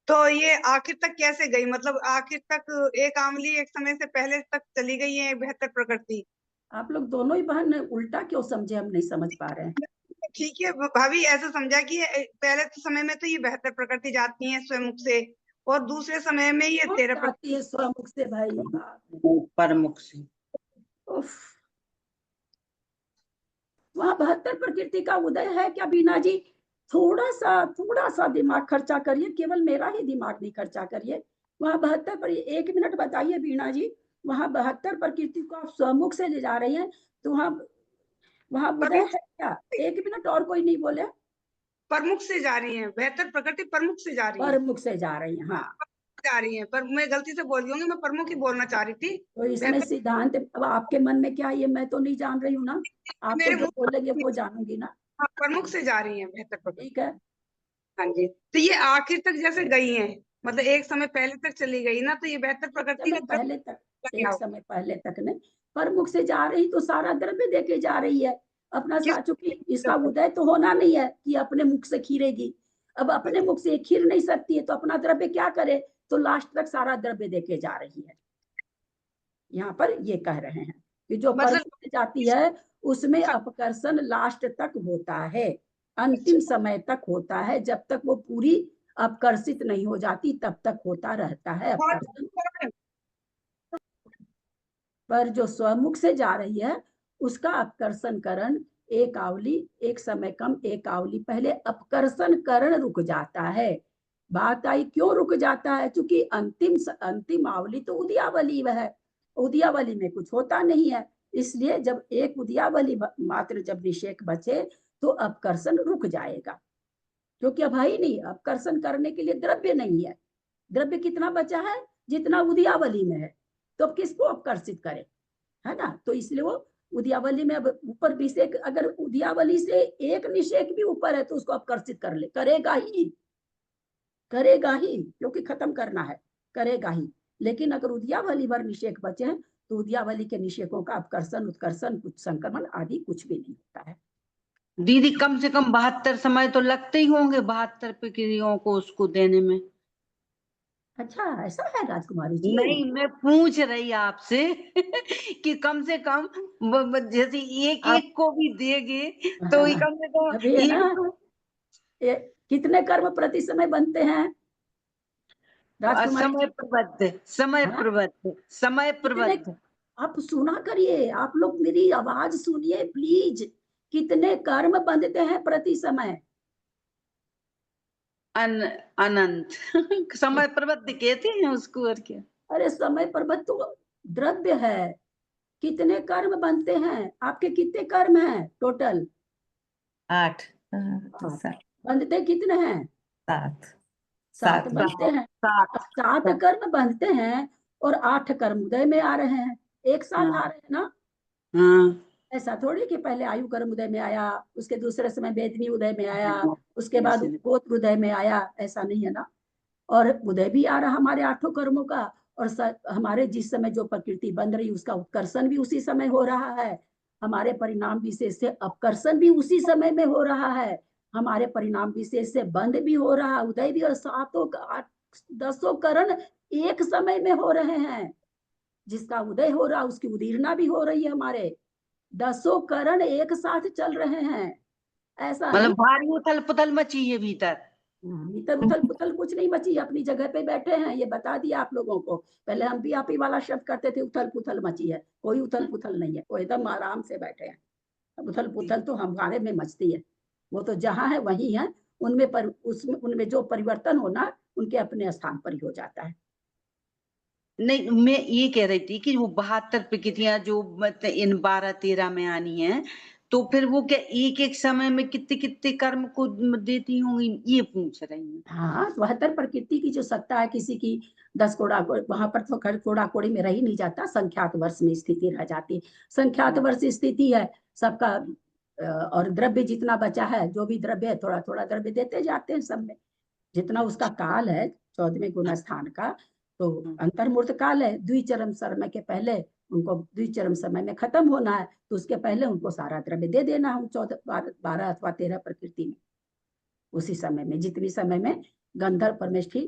तो ये आखिर तक कैसे गई, मतलब आखिर तक एक आमली एक समय से पहले तक चली गई है 72 प्रकृति। आप लोग दोनों ही बहन उल्टा क्यों समझे, हम नहीं समझ पा रहे हैं। ठीक है भाभी, ऐसा समझा कि पहले तो समय में तो ये 72 प्रकृति जाती है स्वमुख से, और दूसरे समय में ये 13 जाती है स्वमुख से भाई, प्रमुख से। वहाँ 72 प्रकृति का उदय है क्या बीना जी, थोड़ा सा दिमाग खर्चा करिए, केवल मेरा ही दिमाग नहीं खर्चा करिए। वहाँ 72 पर 1 मिनट बताइए बीना जी, वहाँ 72 प्रकृति को आप स्वमुख से ले जा रही हैं, तो वहाँ उदय है क्या, 1 मिनट और कोई नहीं बोले। प्रमुख से जा रही है 72 प्रकृति, प्रमुख से जा रही है, प्रमुख से जा रही है, हाँ जा रही है, पर मैं गलती से बोल दूंगी, मैं प्रमुख ही बोलना चाह रही थी। तो इसमें सिद्धांत अब आपके मन में क्या है ये मैं तो नहीं जान रही हूँ ना, आप तो जो बोलेंगे वो जानूंगी ना। प्रमुख से जा रही है 72 प्रकृति, ठीक है। हाँ जी, तो ये आखिर तक जैसे गई है, मतलब एक समय पहले तक चली गई ना, तो ये 72 प्रकृति का पहले तक, एक समय पहले तक नहीं, प्रमुख से जा रही तो सारा द्रव्य देके जा रही है अपना साथ, चूंकि इसका उदय तो होना नहीं है कि अपने मुख से खीरेगी, अब अपने मुख से खीर नहीं सकती है तो अपना द्रव्य क्या करे, तो लास्ट तक सारा द्रव्य देके जा रही है। यहाँ पर ये कह रहे हैं कि जो प्रमुख से जाती है उसमें अपकर्षण लास्ट तक होता है, अंतिम समय तक होता है, जब तक वो पूरी अपकर्षित नहीं हो जाती तब तक होता रहता है अपकर्षण। पर जो स्वमुख से जा रही है उसका अपकर्षण करण एक आवली एक समय कम एक आवली पहले अपकर्षण करण रुक जाता है। बात आई क्यों रुक जाता है, क्योंकि अंतिम आवली तो उदयावली है, उदयावली में कुछ होता नहीं है, इसलिए जब एक उदयावली मात्र जब निषेक बचे तो अपकर्षण रुक जाएगा, क्योंकि अब है ही नहीं, अपकर्षण करने के लिए द्रव्य नहीं है, द्रव्य कितना बचा है जितना उदयावली में है, तो अब किसको अपकर्षित करे, है ना। तो इसलिए वो उदयावली में अब ऊपर विषेक, अगर उदयावली से एक निषेक भी ऊपर है तो उसको अपकर्षित करेगा ही क्योंकि खत्म करना है, करेगा ही। लेकिन अगर उदयावली भर निषेक बचे हैं तो उदयावली के निषेकों का अपकर्षण उत्कर्षण कुछ संक्रमण आदि कुछ भी नहीं होता है। दीदी कम से कम 72 समय तो लगते ही होंगे 72 प्रक्रियाओं को उसको देने में। अच्छा ऐसा है राजकुमारी जी? नहीं, मैं पूछ रही आपसे कि कम से कम जैसे एक को भी देंगे तो कम से कम अभी है ना, कितने कर्म प्रति समय बनते हैं समय प्रबद्ध। आप सुना करिए, आप लोग मेरी आवाज सुनिए प्लीज, कितने कर्म बंधते हैं प्रति समय? अनंत समय प्रबद्ध कहते हैं उसको, और क्या। अरे समय प्रबद्ध तो द्रव्य है, कितने कर्म बनते हैं, आपके कितने कर्म हैं टोटल? 8 बंधते कितने हैं? 7 बनते हैं। 7 कर्म बंधते हैं और 8 कर्म उदय में आ रहे हैं, एक साथ आ रहे हैं ना। ऐसा थोड़ी कि पहले आयु कर्म उदय में आया, उसके दूसरे समय वेदनी उदय में आया, उसके बाद गोत्र उदय में आया, ऐसा नहीं है ना। और उदय भी आ रहा हमारे 8 कर्मों का, और हमारे जिस समय जो प्रकृति बन रही उसका उत्कर्षण भी उसी समय हो रहा है, हमारे परिणाम विशेष से अपकर्षण भी उसी समय में हो रहा है, हमारे परिणाम विशेष से बंद भी हो रहा है, उदय भी, और 10 करण एक समय में हो रहे हैं। जिसका उदय हो रहा उसकी उदीर्णा भी हो रही है, हमारे 10 करण एक साथ चल रहे हैं। ऐसा मतलब भारी उथल पुथल मची है भीतर। भीतर उथल पुथल कुछ नहीं मची, अपनी जगह पे बैठे हैं। ये बता दिया आप लोगों को। पहले हम भी आप ही वाला शब्द करते थे, उथल पुथल मची है। कोई उथल पुथल नहीं है, वो एकदम आराम से बैठे हैं। उथल पुथल तो हमारे में मचती है, वो तो जहाँ है वही है। उनमें जो परिवर्तन होना उनके अपने स्थान पर ही हो जाता है। नहीं, मैं ये कह रही थी कि वो 72 प्रकृतियां जो मतलब इन 12-13 में आनी है, तो फिर वो क्या एक एक समय में कितने कितने कर्म को देती होंगी, ये पूछ रही हूँ। हाँ, 72 प्रकृति की जो सत्ता है, किसी की 10 कोड़ा, वहां पर तो कोड़ा कोड़ी में रह ही नहीं जाता, संख्यात वर्ष में स्थिति रह जाती। संख्यात वर्ष स्थिति है सबका। और द्रव्य जितना बचा है, जो भी द्रव्य है, थोड़ा थोड़ा द्रव्य देते जाते हैं सब में, जितना उसका काल है 14वें गुना स्थान का। तो अंतर्मूर्त काल है, द्विचरम समय के पहले उनको द्विचरम समय में खत्म होना है, तो उसके पहले उनको सारा द्रव्य दे देना है 12 अथवा 13 प्रकृति में। उसी समय में, जितनी समय में गंधर्व परमेष्ठी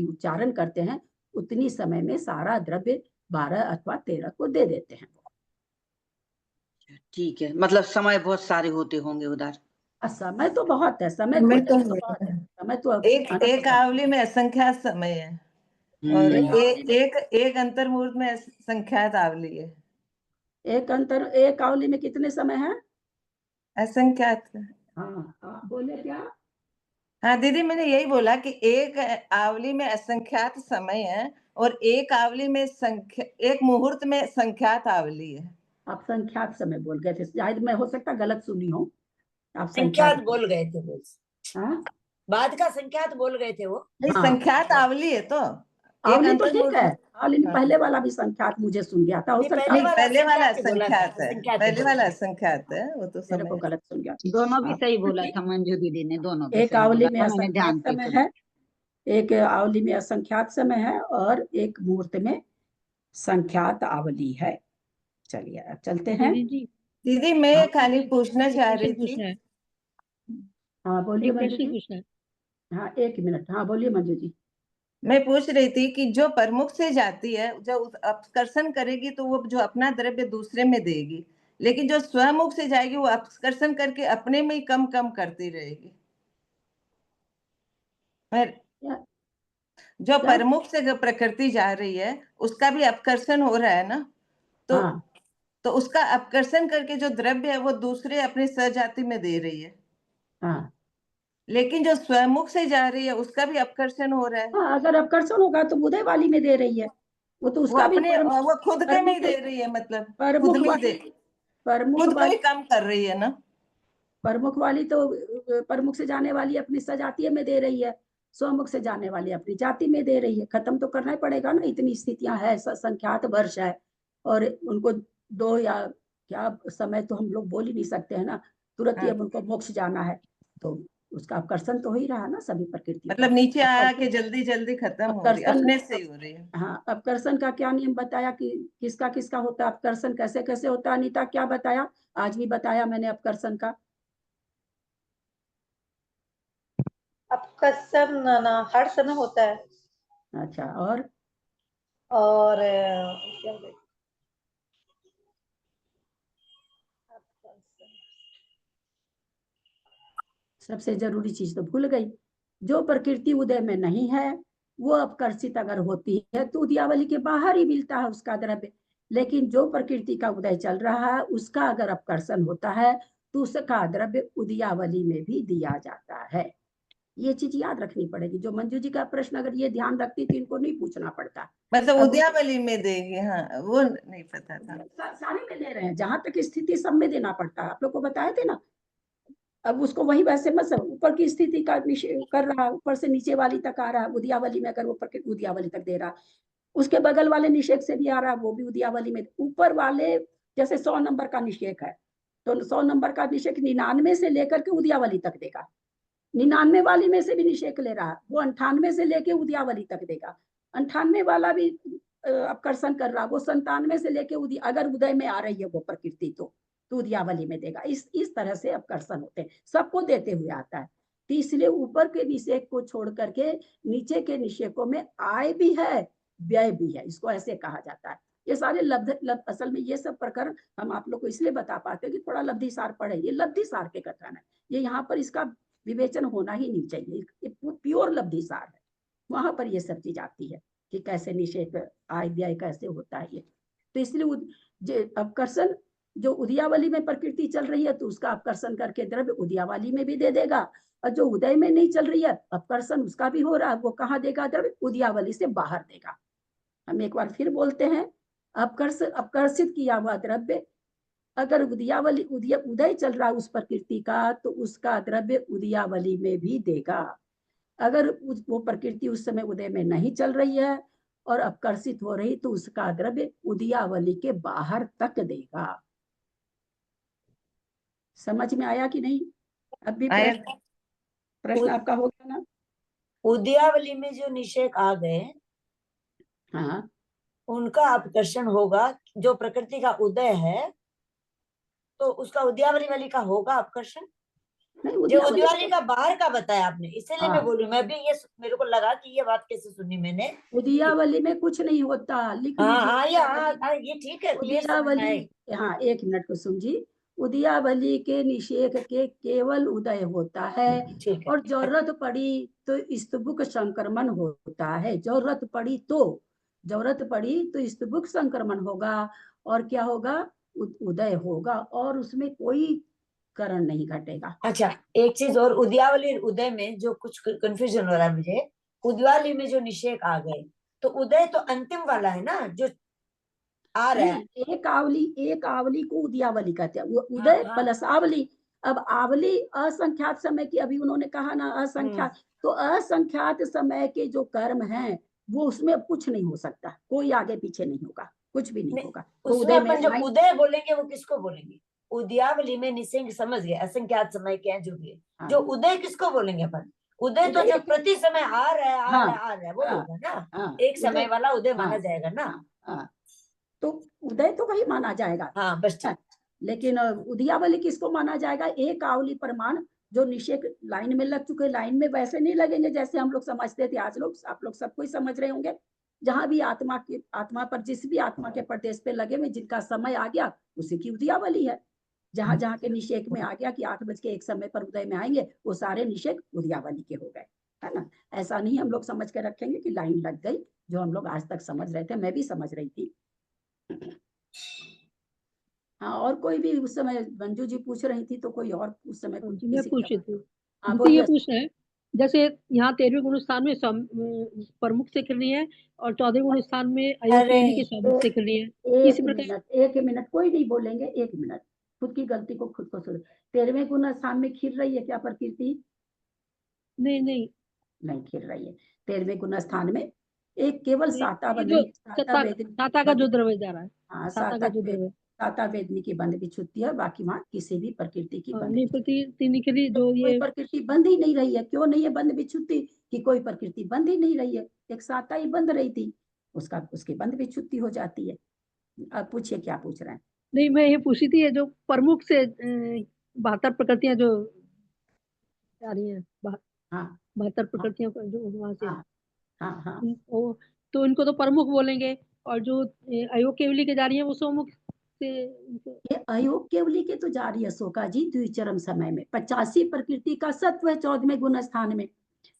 उच्चारण करते हैं, उतनी समय में सारा द्रव्य 12 अथवा 13 को दे देते हैं। ठीक है, मतलब समय बहुत सारे होते होंगे उधर। समय तो बहुत है, समय तो एक आवली में असंख्यात समय है, और एक अंतर्मूर्त में असंख्यात आवली है। एक आवली में कितने समय है? असंख्यात। हाँ, आप बोले क्या? हाँ दीदी, मैंने यही बोला कि एक आवली में असंख्यात समय है, और एक आवली में एक मुहूर्त में संख्यात आवली है। आप संख्यात समय बोल गए थे, शायद मैं हो सकता गलत सुनी हूँ। आप संख्यात बोल गए थे वो। हाँ, बाद का संख्यात बोल गए थे वो। नहीं, संख्यात आवली है, तो आवली तो ठीक है। आवली में पहले वाला भी संख्यात मुझे सुन गया था। पहले वाला असंख्यात है, पहले वाला असंख्यात है, वो तो मेरे को गलत सुन गया। दोनों भी सही बोला था मंजू दीदी ने, दोनों एक आवली में असंख्यात समय है, एक आवली में असंख्यात समय है, और एक मुहूर्त में संख्यात आवली है। चलिए अब चलते हैं। दीदी मैं खाली पूछना चाह रही थी। हाँ बोलिए मंजू जी। हाँ 1 मिनट। हाँ बोलिए मंजू जी। मैं पूछ रही थी कि जो प्रमुख से जाती है, जब अपकर्षण करेगी तो वो जो अपना द्रव्य दूसरे में देगी, लेकिन जो स्वमुख से जाएगी वो अपकर्षण करके अपने में ही कम कम करती रहेगी। जो प्रमुख से प्रकृति जा रही है उसका भी अपकर्षण हो रहा है ना, तो उसका अपकर्षण करके जो द्रव्य है वो दूसरे अपने सजाति में दे रही है। हाँ, लेकिन जो स्वमुख से जा रही है उसका भी अपकर्षण हो रहा है। हाँ, अगर अपकर्षण होगा तो उदय वाली में दे रही है, वो तो उसका वो खुद के में ही दे रही है, मतलब खुद में दे, खुद को ही कम कर रही है ना। प्रमुख वाली तो प्रमुख से जाने वाली अपनी सजातीय में दे रही है, स्वमुख से जाने वाली अपनी जाति में दे रही है। खत्म तो करना ही पड़ेगा ना, इतनी स्थितियां है, संख्यात वर्ष है, और उनको 2 या क्या समय तो हम लोग बोल ही नहीं सकते हैं ना, तुरंत ही अब उनको मोक्ष जाना है, तो उसका अपकर्षण तो हो ही रहा है ना सभी प्रकृति। मतलब नीचे आया कि जल्दी जल्दी खत्म हो रही है, अपने से ही हो रही है। हाँ, अपकर्षण का क्या नियम बताया कि किसका किसका होता है अपकर्षण, कैसे कैसे होता है? अनीता क्या बताया? आज भी बताया मैंने अपकर्षण का। अपकर्षण ना हर समय होता है। अच्छा, और क्या सबसे जरूरी चीज तो भूल गई। जो प्रकृति उदय में नहीं है वो अपकर्षित अगर होती है तो उदयावली के बाहर ही मिलता है उसका द्रव्य। लेकिन जो प्रकृति का उदय चल रहा है उसका अगर अपकर्षण होता है तो उसका द्रव्य उदयावली में भी दिया जाता है। ये चीज याद रखनी पड़ेगी। जो मंजू जी का प्रश्न अगर ये ध्यान रखती थी, इनको नहीं पूछना पड़ता। मतलब उदयावली में देगी। हाँ, वो नहीं पता था। सारे में दे रहे हैं, जहां तक स्थिति सब में देना पड़ता है। आप लोग को बताए थे ना। अब उसको वही वैसे मत ऊपर की स्थिति का कर रहा, ऊपर से नीचे वाली तक आ रहा है उदयावली में, अगर वो उदयावली तक दे रहा, उसके बगल वाले निषेक से भी आ रहा है, वो भी उदयावली में। ऊपर वाले जैसे 100 नंबर का निषेक है तो 100 नंबर का निषेक 99 से लेकर के उदयावली तक देगा। 99 वाली में से भी निषेक ले रहा है, वो 98 से लेके उदयावली तक देगा। 98 वाला भी अपकर्षण कर रहा, वो 97 से लेके अगर उदय में आ रही है वो प्रकृति तो उदयावली में देगा। इस तरह से अपकर्षण होते हैं, सबको देते हुए आता है। तो इसलिए ऊपर के निषेक को छोड़ करके नीचे के निषेकों में आय भी है, व्यय भी है, इसको ऐसे कहा जाता है। ये सारे असल में ये सब प्रकरण हम आप लोग को इसलिए बता पाते हैं कि थोड़ा लब्धि सार पढ़े। ये लब्धि सार के कथन है, ये यहाँ पर इसका विवेचन होना ही नहीं चाहिए, ये प्योर लब्धि सार है। वहां पर ये सब चीज आती है कि कैसे निषेक आय व्यय कैसे होता है ये। तो इसलिए अपकर्षण जो उदयावली में प्रकृति चल रही है तो उसका अपकर्षण करके द्रव्य उदयावली में भी दे देगा, और जो उदय में नहीं चल रही है अपकर्षण उसका भी हो रहा है, वो कहाँ देगा? द्रव्य उदयावली से बाहर देगा। हम एक बार फिर बोलते हैं, अपकर्षित किया हुआ द्रव्य अगर उदय चल रहा है उस प्रकृति का तो उसका द्रव्य उदयावली में भी देगा। अगर वो प्रकृति उस समय उदय में नहीं चल रही है और अपकर्षित हो रही तो उसका द्रव्य उदयावली के बाहर तक देगा। समझ में आया कि नहीं? अब भी प्रश्न आपका हो गया ना? उदयावली में जो निषेक आ गए, हाँ, उनका अपकर्षण होगा। जो प्रकृति का उदय है तो उसका उदयावली वाली का होगा अपकर्षण। जो उदयावली का बाहर का बताया आपने, इसीलिए मैं बोलूं, मैं भी ये मेरे को लगा कि ये बात कैसे सुनी मैंने। उदयावली में कुछ नहीं होता, लिख ये ठीक है। उदयावली, हाँ एक मिनट को समझी, उदयावली के निषेक के केवल उदय होता है और जरूरत पड़ी तो स्तुभुक संक्रमण होता है। जरूरत पड़ी तो स्तुभुक संक्रमण होगा और क्या होगा? उदय होगा और उसमें कोई करण नहीं घटेगा। अच्छा, एक चीज और, उदयावली और उदय में जो कुछ कंफ्यूजन हो रहा है मुझे। उदयावली में जो निषेक आ गए तो उदय तो अंतिम वाला है ना जो आ रहा है। एक आवली को उदयावली कहते हैं, उदय प्लस आवली। अब आवली असंख्यात समय की, अभी उन्होंने कहा ना असंख्यात, तो असंख्यात समय के जो कर्म हैं वो उसमें कुछ नहीं हो सकता, कोई आगे पीछे नहीं होगा, कुछ भी नहीं होगा। तो उसमें अपन जो उदय बोलेंगे वो किसको बोलेंगे? उदयावली में निषेक समझ गए, असंख्यात समय के हैं जो भी है। जो उदय किसको बोलेंगे अपन? उदय तो जो प्रति समय आ रहा है वो होगा ना, एक समय वाला उदय माना जाएगा ना। तो उदय तो वही माना जाएगा। हाँ बस। लेकिन उदयावली किसको माना जाएगा? एक आवली प्रमाण जो निषेक लाइन में लग चुके, लाइन में वैसे नहीं लगेंगे जैसे हम लोग समझते थे। आज लोग आप लोग सब कोई समझ रहे होंगे, जहां भी आत्मा पर जिस भी आत्मा के प्रदेश पे लगे हुए जिनका समय आ गया उसी की उदयावली है। जहां जहां के निषेक में आ गया कि 8:01 समय पर उदय में आएंगे वो सारे निषेक उदयावली के हो गए, है ना। ऐसा नहीं हम लोग समझ के रखेंगे कि लाइन लग गई, जो हम लोग आज तक समझ रहे थे, मैं भी समझ रही थी। हाँ, और कोई भी उस समय मंजू जी पूछ रही थी तो कोई और उस समय मैं पूछ रही थी, ये पूछना है जैसे यहाँ 13वें गुण स्थान में प्रमुख से करनी है और 14वें गुण स्थान में अयोग्य के स्वामुख से करनी है। एक मिनट कोई नहीं बोलेंगे, एक मिनट, खुद की गलती को खुद को सुन। 13वें गुण स्थान में खिल रही है क्या प्रकृति? नहीं खिल रही है। 13वें गुण स्थान में एक केवल साता का जो द्रव्य जा रहा है, हाँ साता वेदनी की बंध विच्छुत्ति है, बाकी वहाँ किसी भी प्रकृति की बंध जो ये प्रकृति बंध ही नहीं रही है। क्यों नहीं है बंध विच्छुत्ति? कि कोई प्रकृति बंध ही नहीं रही है, एक साता ही बंध रही थी, उसकी बंध विच्छुत्ति हो जाती है। अब पूछिए क्या पूछ रहे हैं? नहीं, मैं ये पूछी थी जो प्रमुख से 72 प्रकृतियां जो आ रही हैं, 72 प्रकृतियां जो वहां से, तो इनको तो प्रमुख बोलेंगे, और जो अयोग्य के जा रही है वो सोमुख से। ये अयोग्य के तो जा रही है शोका जी द्विचरम समय में। 85 प्रकृति का सत्व है 14वें गुण स्थान में,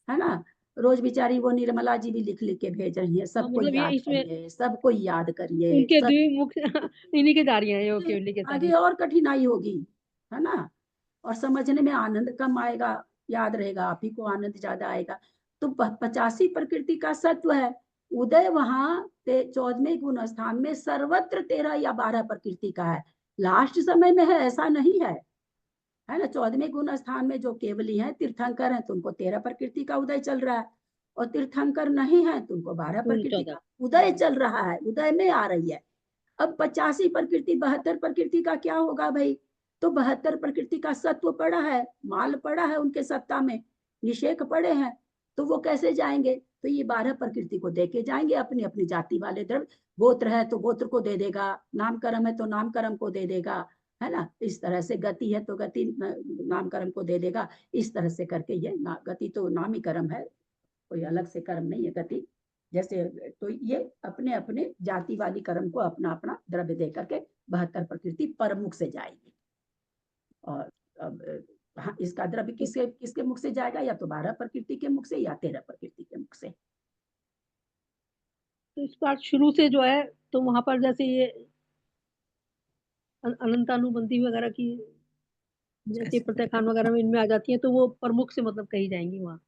है ना। रोज बेचारी वो निर्मला जी भी लिख के भेज रही है, सबको याद करिए, सबको याद करिए। इनके द्विमुख इन्हीं के जा रही है अयोग्य के, आगे और कठिनाई होगी, है ना, और समझने में आनंद कम आएगा, याद रहेगा आप ही को आनंद ज्यादा आएगा। तो 85 प्रकृति का सत्व है। उदय वहां 14वें गुण स्थान में सर्वत्र 13 या 12 प्रकृति का है, लास्ट समय में है ऐसा नहीं है, है ना। 14वें गुण स्थान में जो केवली है तीर्थंकर है तो उनको 13 प्रकृति का उदय चल रहा है, और तीर्थंकर नहीं है तो उनको 12 प्रकृति का उदय चल रहा है, उदय में आ रही है। अब 85 प्रकृति 72 प्रकृति का क्या होगा भाई? तो 72 प्रकृति का सत्व पड़ा है, माल पड़ा है उनके सत्ता में, निषेक पड़े हैं, तो वो कैसे जाएंगे? तो ये 12 प्रकृति को दे के जाएंगे अपनी अपनी जाति वाले द्रव्य। गोत्र है तो गोत्र को दे देगा, नामकर्म है तो नामकर्म को दे देगा, है ना। इस तरह से गति है तो गति नामकर्म को दे देगा। इस तरह से करके ये गति तो नाम ही कर्म है, कोई अलग से कर्म नहीं है गति जैसे। तो ये अपने अपने जाति वाली कर्म को अपना अपना द्रव्य दे करके 72 प्रकृति परमुख से जाएगी। और अब हाँ, इसका द्रव्य किसके किसके मुख से जाएगा, या तो 12 प्रकृति के मुख से या 13 प्रकृति के मुख से। तो इस बार शुरू से जो है तो वहां पर जैसे ये अनंतानुबंधी वगैरह की जैसे प्रत्याख्यान वगैरह में इनमें आ जाती है, तो वो प्रमुख से मतलब कही जाएंगी वहाँ।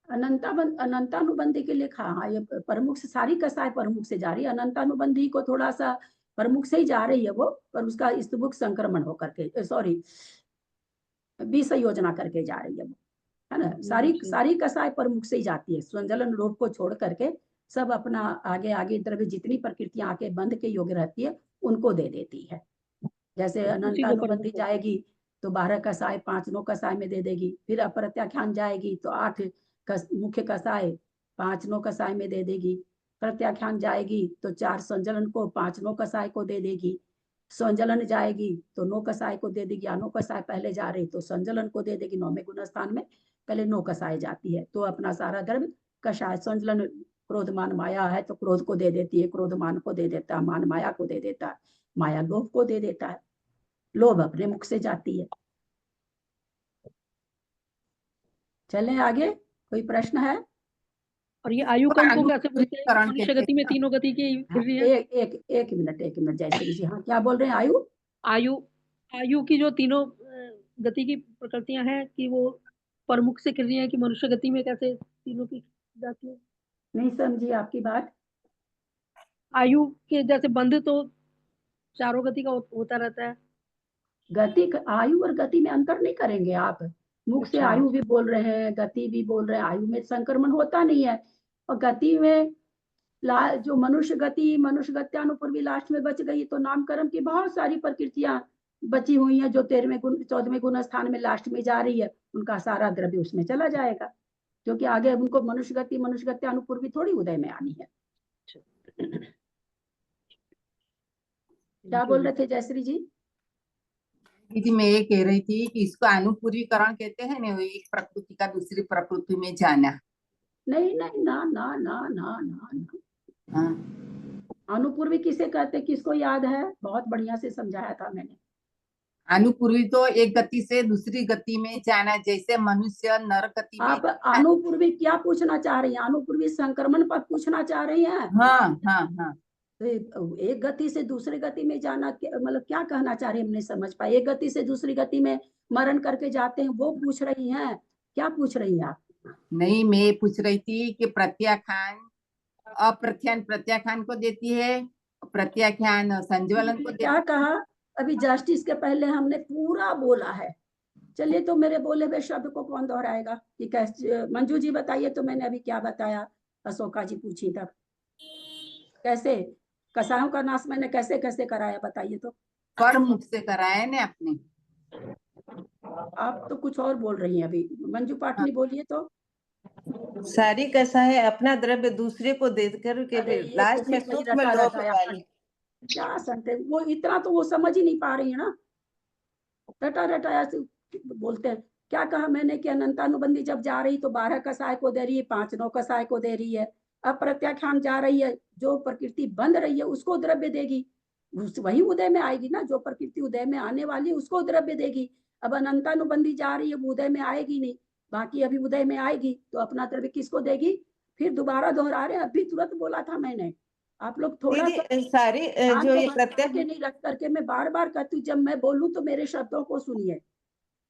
अनंतानुबंधी के लिए हाँ, ये प्रमुख से सारी कसाय प्रमुख से जा रही है। अनंतानुबंधी को थोड़ा सा प्रमुख से ही जा रही है वो, पर उसका स्तुमुख संक्रमण होकर के सॉरी विसंयोजना करके जा रही है वो, है ना। सारी कसाय प्रमुख से ही जाती है। स्वंजलन लोभ को छोड़ करके सब अपना आगे आगे द्रव्य जितनी प्रकृतियां आके बंध के योग्य रहती है उनको दे देती है। जैसे अनंतानुबंधी जाएगी तो 12 कसाय 5 9 कसाय में दे देगी। फिर अप्रत्याख्यान जाएगी तो 8 मुख्य कसाय 5 9 कसाय में दे देगी। प्रत्याख्यान जाएगी तो 4 संजलन को 5 9 कसाय को दे देगी। संजलन जाएगी तो 9 कसाय को दे देगी, या 9 कसाय पहले जा रही तो संजलन को दे देगी। 9वें गुण स्थान में पहले 9 कसाय जाती है, तो अपना सारा द्रव्य कषाय संजलन क्रोधमान माया है तो क्रोध को दे देती है, क्रोधमान को दे देता है, मान माया को दे देता है, माया लोभ को दे देता है, लोभ अपने मुख से जाती है। चलें आगे, कोई प्रश्न है? और ये आयु कम को कैसे बोलते हैं? मनुष्य गति में तीनों गति की फिर रही है। एक मिनट जयश्री जी, हाँ क्या बोल रहे हैं? आयु की जो तीनों गति की प्रकृतियां हैं कि वो प्रमुख से कर रही है कि मनुष्य गति में कैसे तीनों की जाती है? नहीं समझी आपकी बात। आयु के जैसे बंध तो चारों गति का होता रहता है। गति आयु और गति में अंतर नहीं करेंगे आप। मुख से आयु भी बोल रहे हैं, गति भी बोल रहे हैं। आयु में संक्रमण होता नहीं है, और गति में जो मनुष्य गत्यानुपूर्वी लास्ट में बच गई, तो नामकर्म की बहुत सारी प्रकृतियां बची हुई हैं जो 13वें गुण 14वें गुण स्थान में लास्ट में जा रही है। उनका सारा द्रव्य उसमें चला जाएगा, क्योंकि आगे उनको मनुष्य गत्यानुपूर्वी थोड़ी उदय में आनी है। क्या बोल रहे थे जयश्री जी? दीदी मैं ये कह रही थी कि इसको अनुपूर्वीकरण कहते हैं ना, एक प्रकृति का दूसरी प्रकृति में जाना। नहीं नहीं, ना ना ना ना ना ना। अनुपूर्वी किसे कहते, किसको याद है? बहुत बढ़िया से समझाया था मैंने। अनुपूर्वी तो एक गति से दूसरी गति में जाना, जैसे मनुष्य नर गति में। आप अनुपूर्वी क्या पूछना चाह रही हैं? अनुपूर्वी संक्रमण पर पूछना चाह रही हैं? हाँ हाँ हाँ। तो एक गति से दूसरी गति में जाना मतलब क्या कहना चाह रही है? हमने समझ पाई। एक गति से दूसरी गति में मरण करके जाते हैं, वो पूछ रही हैं? क्या पूछ रही हैं आप? नहीं, मैं पूछ रही थी कि प्रत्याख्यान प्रत्याख्यान को देती है, प्रत्याख्यान संज्वलन को क्या कहा अभी जस्टिस के पहले हमने पूरा बोला है। चलिए, तो मेरे बोले हुए शब्द को कौन दोहराएगा कि कैसे? मंजू जी बताइए तो मैंने अभी क्या बताया। अशोका जी पूछी तब कैसे कसायों का नाश मैंने कैसे कैसे कराया, बताइए तो। परमुख से कराया ने आपने। आप तो कुछ और बोल रही हैं अभी। मंजू पाटनी बोलिए तो। सारी कसाएं अपना द्रव्य दूसरे को देकर के लास्ट में सूक्ष्म लोभ वाली। क्या संते वो इतना तो वो समझ ही नहीं पा रही है ना, रटा रटाया से बोलते हैं। क्या कहा मैंने कि अनंतानुबंधी जब जा रही तो 12 कसाय को दे रही है, 5 9 कसाय को दे रही है। अब प्रत्याख्यान जा रही है, जो प्रकृति बंद रही है उसको द्रव्य देगी, वही उदय में आएगी ना। जो प्रकृति उदय में आने वाली है उसको द्रव्य देगी। अब अनंतानुबंधी जा रही है, वो उदय में आएगी नहीं, बाकी अभी उदय में आएगी, तो अपना द्रव्य किसको देगी? फिर दोबारा दोहरा रहे हैं, अभी तुरंत बोला था मैंने। आप लोग थोड़ा सारी जो ये प्रत्यक्ष नहीं रख करके मैं बार बार कहती हूँ, जब मैं बोलूं तो मेरे शब्दों को सुनिए।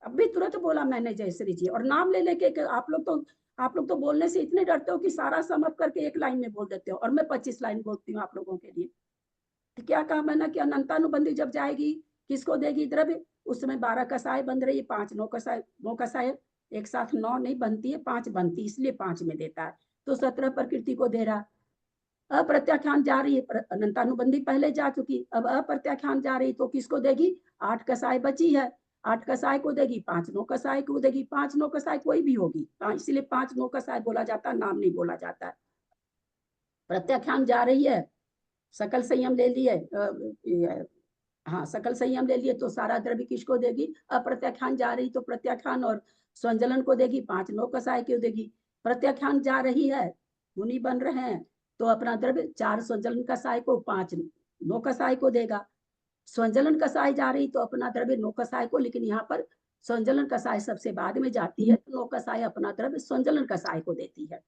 अभी तुरंत बोला मैंने जयश्री जी, और नाम ले लेके आप लोग तो बोलने से इतने डरते हो कि सारा समझ करके एक लाइन में बोल देते हो, और मैं 25 लाइन बोलती हूँ आप लोगों के लिए। तो क्या कहा मैंने कि अनंतानुबंधी जब जाएगी किसको देगी द्रव्य? उस समय 12 कसाय बंध रही है, 5 9 कसाय एक साथ 9 नहीं बनती है, 5 बनती, इसलिए 5 में देता है, तो 17 प्रकृति को दे रहा। अप्रत्याख्यान जा रही है, अनंतानुबंधी पहले जा चुकी, अब अप्रत्याख्यान जा रही तो किसको देगी? 8 कसाय बची है, 8 कसाय को देगी, 5 9 कसाय को देगी, 5 9 कसाय कोई भी होगी, इसलिए 5 9 कसाय बोला जाता है, नाम नहीं बोला जाता है। प्रत्याख्यान जा रही है, सकल संयम ले लिए, हाँ सकल संयम ले लिए तो सारा द्रव्य किसको देगी? अप्रत्याख्यान जा रही तो प्रत्याख्यान और स्वंजलन को देगी, 5 9 कसाय को देगी। प्रत्याख्यान जा रही है, मुनि बन रहे हैं, तो अपना द्रव्य 4 स्वंजलन कसाय को, 5 9 कसाय को देगा। स्वंजलन कसाय जा रही तो अपना द्रव्य 9 कसाय को, लेकिन यहाँ पर स्वंजलन कसाय सबसे बाद में जाती है, तो 9 कसाय अपना द्रव्य स्वंजलन कसाय को देती है।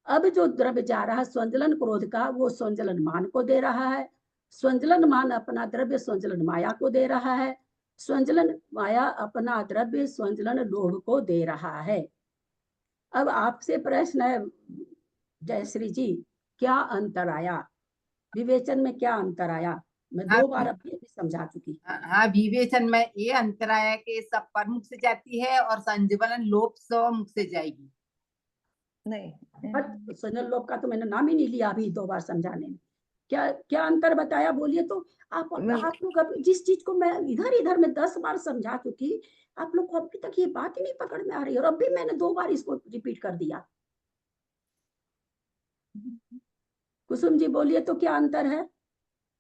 अब जो द्रव्य जा रहा है स्वंजलन क्रोध का, वो स्वंजलन मान को दे रहा है। स्वंजलन मान अपना द्रव्य स्वंजलन माया को दे रहा है। स्वंजलन माया अपना द्रव्य स्वंजलन लोभ को दे रहा है। अब आपसे प्रश्न है जयश्री जी, क्या अंतर आया विवेचन में? क्या अंतर आया? मैं 2 बार अब ये भी समझा चुकी। हाँ, विवेचन में ये अंतर आया कि सब परमुख से जाती है और संजीवलन लोभ स्वमुख से जाएगी। नहीं, संजन लोभ का तो मैंने नाम ही नहीं लिया अभी 2 बार समझाने में। क्या क्या अंतर बताया बोलिए तो। आप लोग जिस चीज को मैं इधर में 10 बार समझा चुकी, आप लोग को अभी तक ये बात ही नहीं पकड़ में आ रही, और अब भी मैंने 2 बार इसको रिपीट कर दिया। कुसुम जी बोलिए तो क्या अंतर है?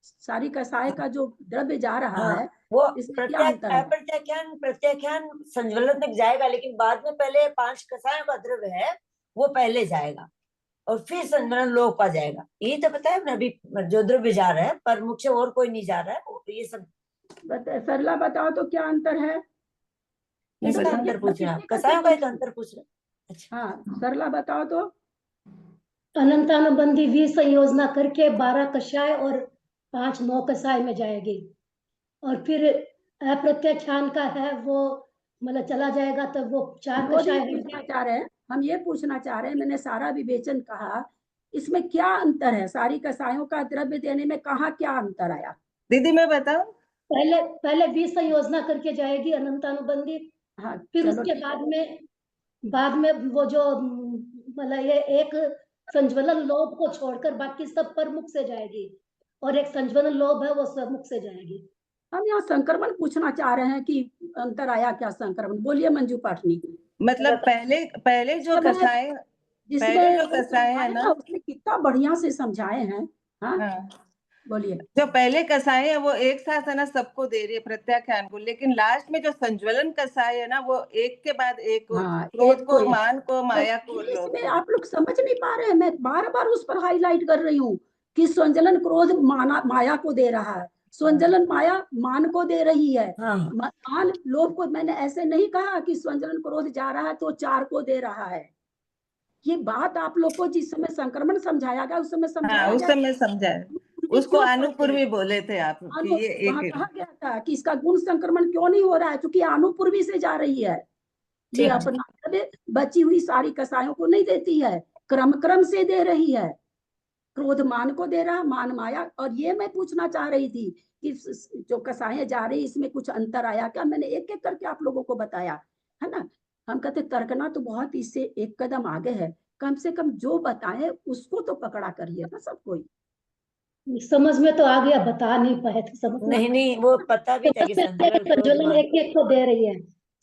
सारी कसाय का जो द्रव्य जा रहा है वो इसमें क्या अंतर है? प्रत्याख्यान संज्वलन तक जाएगा, लेकिन बाद में पहले 5 कसायों का द्रव्य है वो पहले जाएगा और फिर संज्वलन लोप आ जाएगा। ये तो पता है ना, अभी जो द्रव्य जा रहा है पर मुख्य और कोई नहीं जा रहा है, ये सब सरला बताओ तो क्या अंतर है? इसका अंतर पूछ रहे हैं, कसायों का एक अंतर पूछ रहे हैं। अच्छा हाँ, सरला बताओ तो। अनंतानुबंधी विसंयोजना करके 12 कषाय और 5 9 कसाय में जाएगी, और फिर अप्रत्याख्यान का है वो मतलब चला जाएगा तो वो 4 कषाय पूछना चाह रहे हैं, हम ये पूछना चाह रहे हैं, मैंने सारा विवेचन कहा, इसमें क्या अंतर है? सारी कसायों का द्रव्य देने में कहाँ क्या अंतर आया? दीदी मैं बताऊं? पहले विसंयोजना करके जाएगी अनंतानुबंधी, हाँ, फिर उसके बाद में वो जो मतलब ये एक संज्वलन लोभ को छोड़कर बाकी सब प्रमुख से जाएगी, और एक संज्वलन लोभ है वो स्वमुख से जाएगी। हम यहाँ संक्रमण पूछना चाह रहे हैं कि अंतर आया क्या संक्रमण? बोलिए मंजू पाटनी। मतलब पहले जो कसाय है ना, उसने कितना बढ़िया से समझाए हैं। हाँ, बोलिए। जो पहले कसाय है वो एक साथ है ना सबको दे रही है प्रत्याख्यान को, लेकिन लास्ट में जो संज्वलन कसाय है ना वो एक के बाद एक क्रोध को, मान को, माया को। इसमें आप लोग समझ नहीं पा रहे हैं, मैं बार उस पर हाईलाइट कर रही हूँ कि संज्वलन क्रोध माया को दे रहा है, स्वंजलन माया मान को दे रही है। मान लोभ को, मैंने ऐसे नहीं कहा कि स्वंजलन क्रोध जा रहा है तो 4 को दे रहा है। ये बात आप लोग को जिस समय संक्रमण समझाया गया उस समय समझाया, उस समय समझाया, उसको अनुपूर्वी बोले थे आप कि ये एक कहा गया था कि इसका गुण संक्रमण क्यों नहीं हो रहा है, क्योंकि अनुपूर्वी से जा रही है। ये अपना बची हुई सारी कसायों को नहीं देती है, क्रम से दे रही है। क्रोध मान को दे रहा, मान माया। और ये मैं पूछना चाह रही थी कि जो कसाएं जा रही इसमें कुछ अंतर आया क्या? मैंने एक एक करके आप लोगों को बताया है ना। हम कहते तर्कना तो बहुत इससे एक कदम आगे है, कम से कम जो बताए उसको तो पकड़ा करिए ना सब कोई। समझ में तो आ गया, बता नहीं पाए थे समझ में। नहीं वो पता भी था कि संज्वलन एक को दे रही है,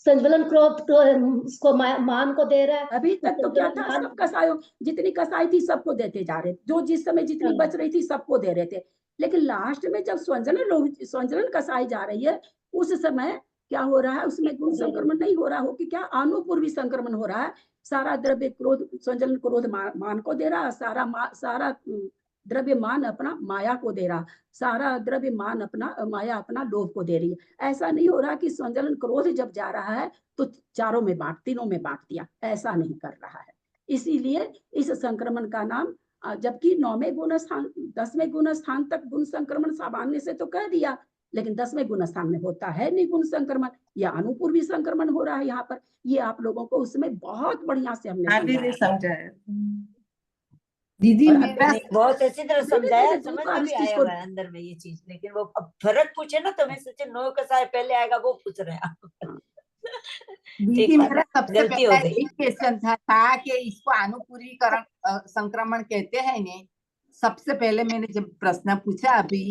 संज्वलन क्रोध तो उसको मान को दे रहा है। अभी तक तो क्या था, सब कसायों जितनी कसाई थी सबको देते जा रहे, जो जिस समय जितनी बच रही थी सबको दे रहे थे। लेकिन लास्ट में जब स्वंजलन कसाई जा रही है उस समय क्या हो रहा है, उसमें गुण संक्रमण नहीं हो रहा हो कि क्या अनुपूर्वी संक्रमण हो रहा है। सारा द्रव्य क्रोध स्वंजलन क्रोध मान को दे रहा, सारा द्रव्य मान अपना माया को दे रहा, सारा द्रव्य मान अपना माया अपना लोभ को दे रही है। ऐसा नहीं हो रहा कि संज्वलन क्रोध जब जा रहा है तो तीनों में बांट दिया, ऐसा नहीं कर रहा है। इसीलिए इस संक्रमण का नाम, जबकि 9वें गुण स्थान 10वें गुण स्थान तक गुण संक्रमण सामान्य से तो कह दिया, लेकिन 10वें गुण स्थान में होता है निगुण संक्रमण या अनुपूर्वी संक्रमण हो रहा है यहाँ पर। ये आप लोगों को उसमें बहुत बढ़िया से हमने समझाया। दीदी बहुत अच्छी तरह समझाया, समझ में भी आया हुआ है अंदर में ये चीज। लेकिन वो अब फर्क पूछे ना तो मैं सोचे 9 कसाय पहले आएगा, वो पूछ रहे हैं। दीदी मेरा सबसे पहला यही क्वेश्चन था कि इसको अनुपूर्वीकरण संक्रमण कहते हैं ने। सबसे पहले मैंने जब प्रश्न पूछा अभी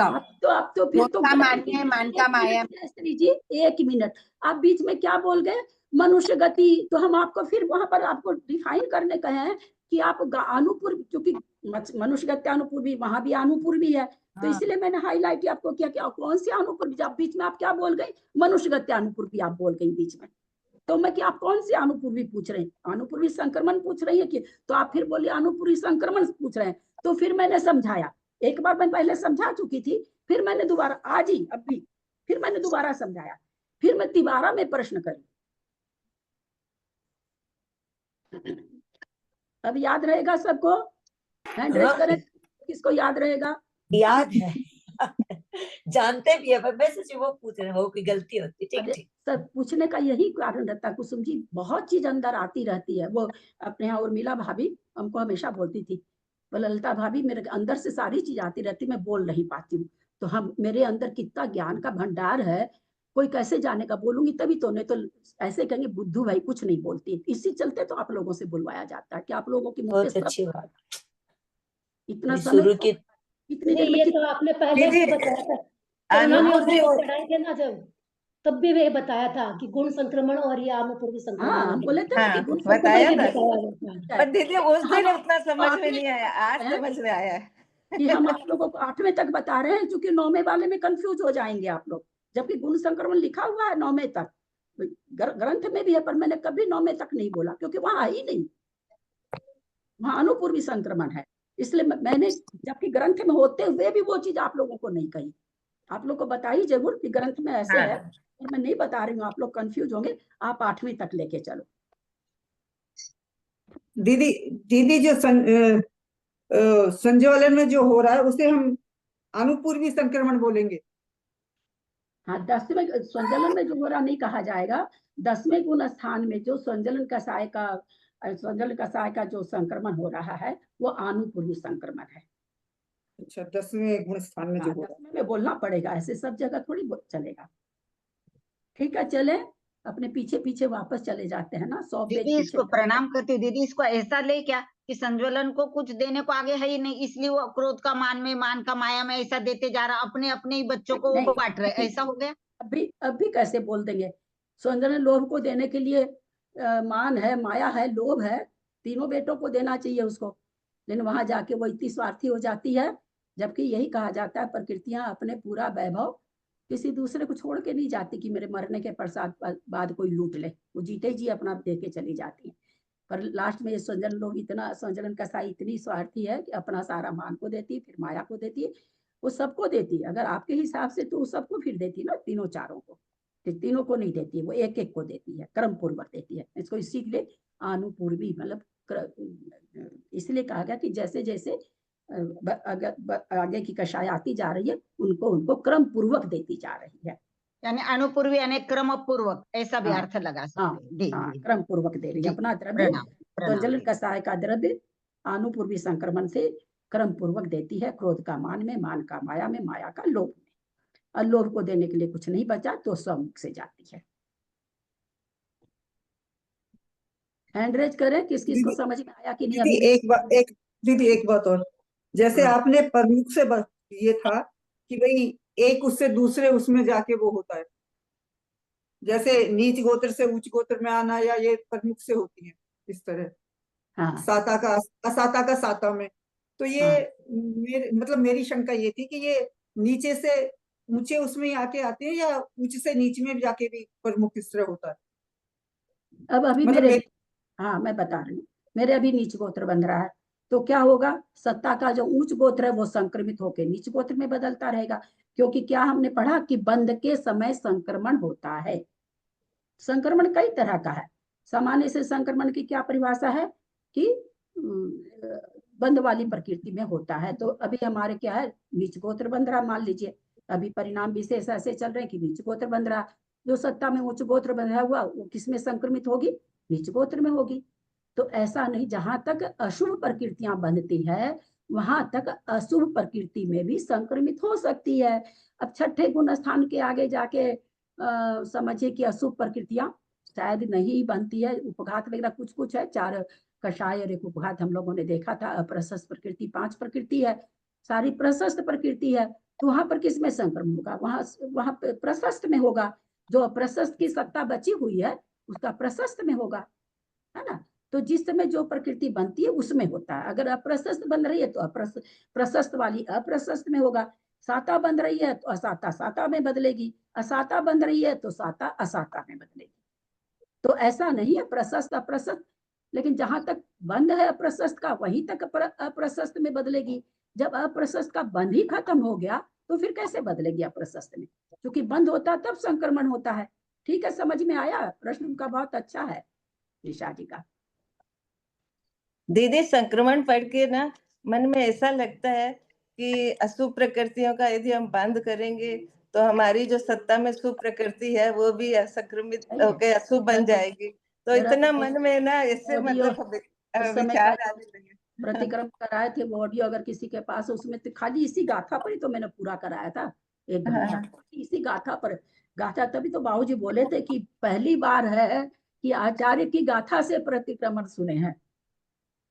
आप तो फिर तो मानिए मान का माया। शास्त्री जी 1 मिनट, आप बीच में क्या बोल गए? मनुष्य गति, तो हम आपको फिर वहां पर आपको डिफाइन करने कहे हैं कि आप अनुपूर्व, क्योंकि मनुष्य गति अनुपूर्वी, वहां भी अनुपूर्वी है, तो इसलिए मैंने हाईलाइट आपको किया कि कौन सी अनुपूर्वी। आप बीच में आप क्या बोल गई? मनुष्य गति अनुपूर्वी आप बोल गई बीच में, तो मैं कि आप कौन सी अनुपूर्वी पूछ रहे हैं? अनुपूर्वी संक्रमण पूछ रही है कि, तो आप फिर बोलिए अनुपूर्वी संक्रमण पूछ रहे हैं। तो फिर मैंने समझाया, एक बार मैं पहले समझा चुकी थी, फिर मैंने दोबारा आज ही अभी फिर मैंने दोबारा समझाया, फिर मैं दोबारा में प्रश्न करी। अब याद रहेगा सबको? हैंड रेज करें, किसको याद रहेगा? याद है जानते भी है, पर मैं सोची वो पूछ रहे हो कि गलती होती। ठीक ठीक, सब पूछने का यही कारण रहता है कुसुम जी, बहुत चीज अंदर आती रहती है। वो अपने यहाँ उर्मिला भाभी हमको हमेशा बोलती थी, ललिता भाभी मेरे अंदर से सारी चीज आती रहती, मैं बोल नहीं पाती हूँ। तो हम, मेरे अंदर कितना ज्ञान का भंडार है, कोई कैसे जाने का? बोलूंगी तभी तो, नहीं तो ऐसे कहेंगे बुद्धू भाई कुछ नहीं बोलती। इसी चलते तो आप लोगों से बुलवाया जाता है कि आप लोगों की बहुत अच्छी बात। इतना शुरू की इतनी नहीं, ये तो आपने पहले भी बताया था, पढ़ाई थे ना जब, तब भी वे बताया था कि गुण संक्रमण और ये अनुपूर्वी संक्रमण। बोले थे कि गुण बताया था, संक्रमण। पर दीदी उस दिन उतना समझ में नहीं आया, आज समझ में आया है कि हम आप लोगों को 8वें तक बता रहे हैं, क्योंकि 9वें वाले में कंफ्यूज हो जाएंगे आप लोग, जबकि गुण संक्रमण लिखा हुआ है 9वें तक, ग्रंथ में भी है, पर मैंने कभी 9वें तक नहीं बोला, क्योंकि वहां ही नहीं, वहां अनुपूर्वी संक्रमण है। इसलिए मैंने, जबकि ग्रंथ में होते हुए भी वो चीज आप लोगों को नहीं कही। आप लोग को बताई जरूर कि ग्रंथ में ऐसे है, मैं नहीं बता रही हूँ, आप लोग कंफ्यूज होंगे। आप 8वीं तक लेके चलो। दीदी जो संज्वलन में जो हो रहा है उसे हम अनुपूर्वी संक्रमण बोलेंगे। हाँ, 10वें संजलन में जो हो रहा नहीं कहा जाएगा, 10वें गुण स्थान में जो संजलन कषाय का जो संक्रमण हो रहा है वो अनुपूर्वी संक्रमण है। अच्छा, 10वें गुण स्थान में जो हो रहा है, 10वें में बोलना पड़ेगा, ऐसे सब जगह थोड़ी चलेगा। ठीक है, चले अपने पीछे पीछे वापस चले जाते हैं ना। 100 पेज दीदी इसको प्रणाम करती हूँ। दीदी इसको ऐसा ले क्या कि संज्वलन को कुछ देने को आगे है ही नहीं, इसलिए वो क्रोध का मान में, मान का माया में ऐसा देते जा रहा, अपने अपने ही बच्चों को वो बांट रहे, ऐसा हो गया। अभी कैसे बोल देंगे? संज्वलन लोभ को देने के लिए मान है, माया है, लोभ है, तीनों बेटों को देना चाहिए उसको, लेकिन वहां जाके वो इतनी स्वार्थी हो जाती है। जबकि यही कहा जाता है प्रकृतियां अपने पूरा वैभव किसी दूसरे को छोड़ के नहीं जाती कि मेरे मरने के पश्चात बाद कोई लूट ले, वो जीते जी अपना दे के चली जाती है। पर लास्ट में ये संजलन लोग इतना, संजलन कसाई इतनी स्वार्थी है कि अपना सारा मान को देती है, फिर माया को देती है, वो सबको देती है। अगर आपके हिसाब से तो सबको फिर देती ना, तीनों चारों को, तीनों को नहीं देती है, वो एक एक को देती है, क्रम पूर्वक देती है। इसको इसी के लिए अनुपूर्वी, मतलब इसलिए कहा गया कि जैसे जैसे आगे की कषाय आती जा रही है उनको उनको क्रम पूर्वक देती जा रही है, यानी अनुपूर्वी यानी क्रम पूर्वक, ऐसा भी अर्थ लगा सकते हैं। क्रम पूर्वक दे रही है अपना द्रव्य, संजलन कषाय का द्रव्य अनुपूर्वी संक्रमण से क्रम पूर्वक देती है, क्रोध का मान में, मान का माया में, माया का लोभ में। और लोभ को देने के लिए कुछ नहीं बचा तो स्वमुख से जाती है। हैंड रेज करें, किस किस को समझ में आया कि नहीं? दीदी एक बात और, जैसे आपने प्रमुख से ये था कि भाई एक उससे दूसरे उसमें जाके वो होता है, जैसे नीच गोत्र से उच्च गोत्र में आना, या ये प्रमुख से होती है इस तरह। साता का असाता का साता में, तो ये मतलब मेरी शंका ये थी कि ये नीचे से ऊंचे उसमें ही आके आते हैं, या ऊंचे से नीचे में जाके भी प्रमुख इस तरह होता है? अब अभी मतलब हाँ मैं बता रही हूँ, मेरे अभी नीच गोत्र बन रहा है, तो क्या होगा? सत्ता का जो उच्च गोत्र है वो संक्रमित होकर नीच गोत्र में बदलता रहेगा, क्योंकि क्या हमने पढ़ा कि बंध के समय संक्रमण होता है। संक्रमण कई तरह का है। सामान्य से संक्रमण की क्या परिभाषा है कि बंध वाली प्रकृति में होता है। तो अभी हमारे क्या है, नीच गोत्र बंध रहा, मान लीजिए अभी परिणाम विशेष ऐसे चल रहे हैं कि नीच गोत्र बंध रहा। जो सत्ता में उच्च गोत्र बंधा हुआ वो किसमें संक्रमित होगी? नीच गोत्र में होगी। तो ऐसा नहीं, जहां तक अशुभ प्रकृतियां बंधती है वहां तक अशुभ प्रकृति में भी संक्रमित हो सकती है। अब छठे गुण स्थान के आगे जाके समझिए कि अशुभ प्रकृतियां शायद नहीं बनती है, उपघात वगैरह कुछ कुछ है, 4 कषाय और 1 उपघात हम लोगों ने देखा था। अप्रशस्त प्रकृति 5 प्रकृति है, सारी प्रशस्त प्रकृति है। तो वहां पर किस में संक्रमण होगा? वहां प्रशस्त में होगा। जो अप्रशस्त की सत्ता बची हुई है उसका प्रशस्त में होगा, है ना। तो जिस समय जो प्रकृति बनती है उसमें होता है। अगर अप्रशस्त बन रही है तो प्रशस्त वाली अप्रशस्त में होगा। साता बन रही है तो असाता साता में बदलेगी, असाता बन रही है तो साता असाता में बदलेगी। तो ऐसा नहीं है प्रशस्त अप्रशस्त, लेकिन जहां तक बंध है अप्रशस्त का वहीं तक अप्रशस्त में बदलेगी। जब अप्रशस्त का बंध ही खत्म हो गया तो फिर कैसे बदलेगी अप्रशस्त में? क्योंकि बंद होता तब संक्रमण होता है। ठीक है, समझ में आया? प्रश्न उनका बहुत अच्छा है निशा जी का। दीदी संक्रमण पढ़ के ना मन में ऐसा लगता है कि अशुभ प्रकृतियों का यदि हम बंद करेंगे तो हमारी जो सत्ता में शुभ प्रकृति है वो भी असंक्रमित होकर अशुभ बन जाएगी। तो इतना मन में ना इससे मतलब विचार आने लगे। प्रतिक्रम कराए थे वो ऑडियो, अगर किसी के पास, उसमें तो खाली इसी गाथा पर ही तो मैंने पूरा कराया था, एक घंटा इसी गाथा पर। गाथा तभी तो बाबूजी बोले थे कि पहली बार है कि आचार्य की गाथा से प्रतिक्रमण सुने हैं,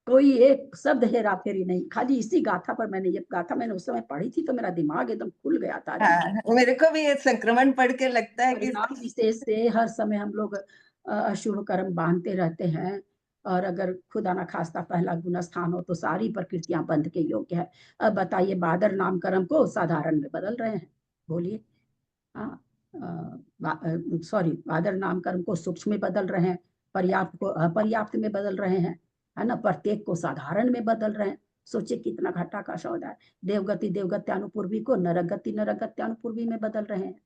कोई एक शब्द हेरा फेरी नहीं, खाली इसी गाथा पर। मैंने ये गाथा मैंने उस समय पढ़ी थी तो मेरा दिमाग एकदम खुल गया था। मेरे को भी ये संक्रमण पढ़ के लगता है कि विशेष से हर समय हम लोग अशुभ कर्म बांधते रहते हैं, और अगर खुदा ना खास्ता पहला गुण स्थान हो तो सारी प्रकृतियां बंध के योग्य है। अब बताइए, बादर नाम कर्म को साधारण में बदल रहे हैं, बोलिए। हाँ, सॉरी, बादर नाम कर्म को सूक्ष्म में बदल रहे हैं, पर्याप्त को अपर्याप्त में बदल रहे हैं, है ना, प्रत्येक को साधारण में बदल रहे हैं। सोचिए कितना घाटा का सौदा है। देवगति देवगत्यानुपूर्वी को नरगति नरगत्यानुपूर्वी में बदल रहे हैं।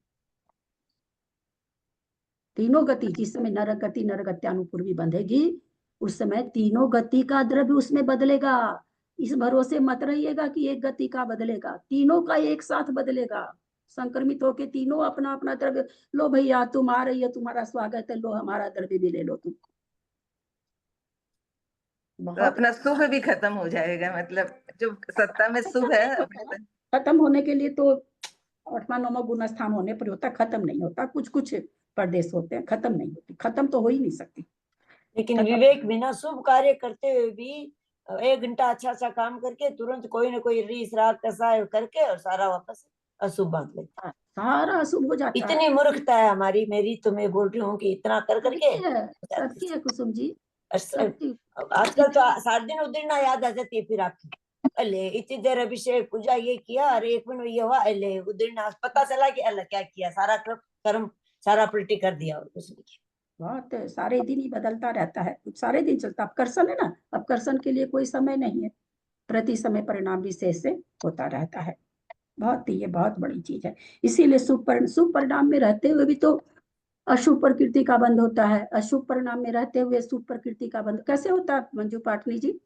तीनों गति, जिस समय नरगति नरगत्यानुपूर्वी बंधेगी उस समय तीनों गति का द्रव्य उसमें बदलेगा। इस भरोसे मत रहिएगा कि एक गति का बदलेगा, तीनों का एक साथ बदलेगा। संक्रमित होके तीनों अपना अपना द्रव्य, लो भैया तुम आ रही है, तुम्हारा स्वागत है, लो हमारा द्रव्य भी ले लो तुम। तो अपना शुभ भी खत्म हो जाएगा, मतलब जो सत्ता में शुभ है खत्म होने के लिए तो 8वां 9वां गुण स्थान होने पर होता, खत्म नहीं होता। कुछ कुछ प्रदेश होते हैं, खत्म नहीं होती, खत्म तो हो ही नहीं सकती। लेकिन विवेक बिना शुभ कार्य करते हुए भी 1 घंटा अच्छा काम करके तुरंत कोई ना कोई रीस राग कसा करके और सारा वापस अशुभ बांध लेता है, सारा अशुभ हो जाता है। इतनी मूर्खता है हमारी, मेरी तो मैं बोल रही हूँ कि इतना कर करके सबकी है कुसुम जी। आजकल तो 7 दिन उधरना याद आ जाती है फिर आपकी। अले इतनी देर अभिषेक पूजा ये किया और 1 मिनट ये हुआ, अले उधरना पता चला कि अल्लाह क्या किया, सारा कर्म सारा पलटी कर दिया और कुछ नहीं किया। बहुत सारे दिन ही बदलता रहता है, सारे दिन चलता। अपकर्षण है ना, अपकर्षण के लिए कोई समय नहीं है, प्रति समय परिणाम विशेष से होता रहता है। बहुत ही, ये बहुत बड़ी चीज है। इसीलिए शुभ परिणाम में रहते हुए भी तो अशुभ प्रकृति का बंध होता है, अशुभ परिणाम में रहते हुए शुभ प्रकृति का बंध कैसे होता है मंजू पाटनी जी?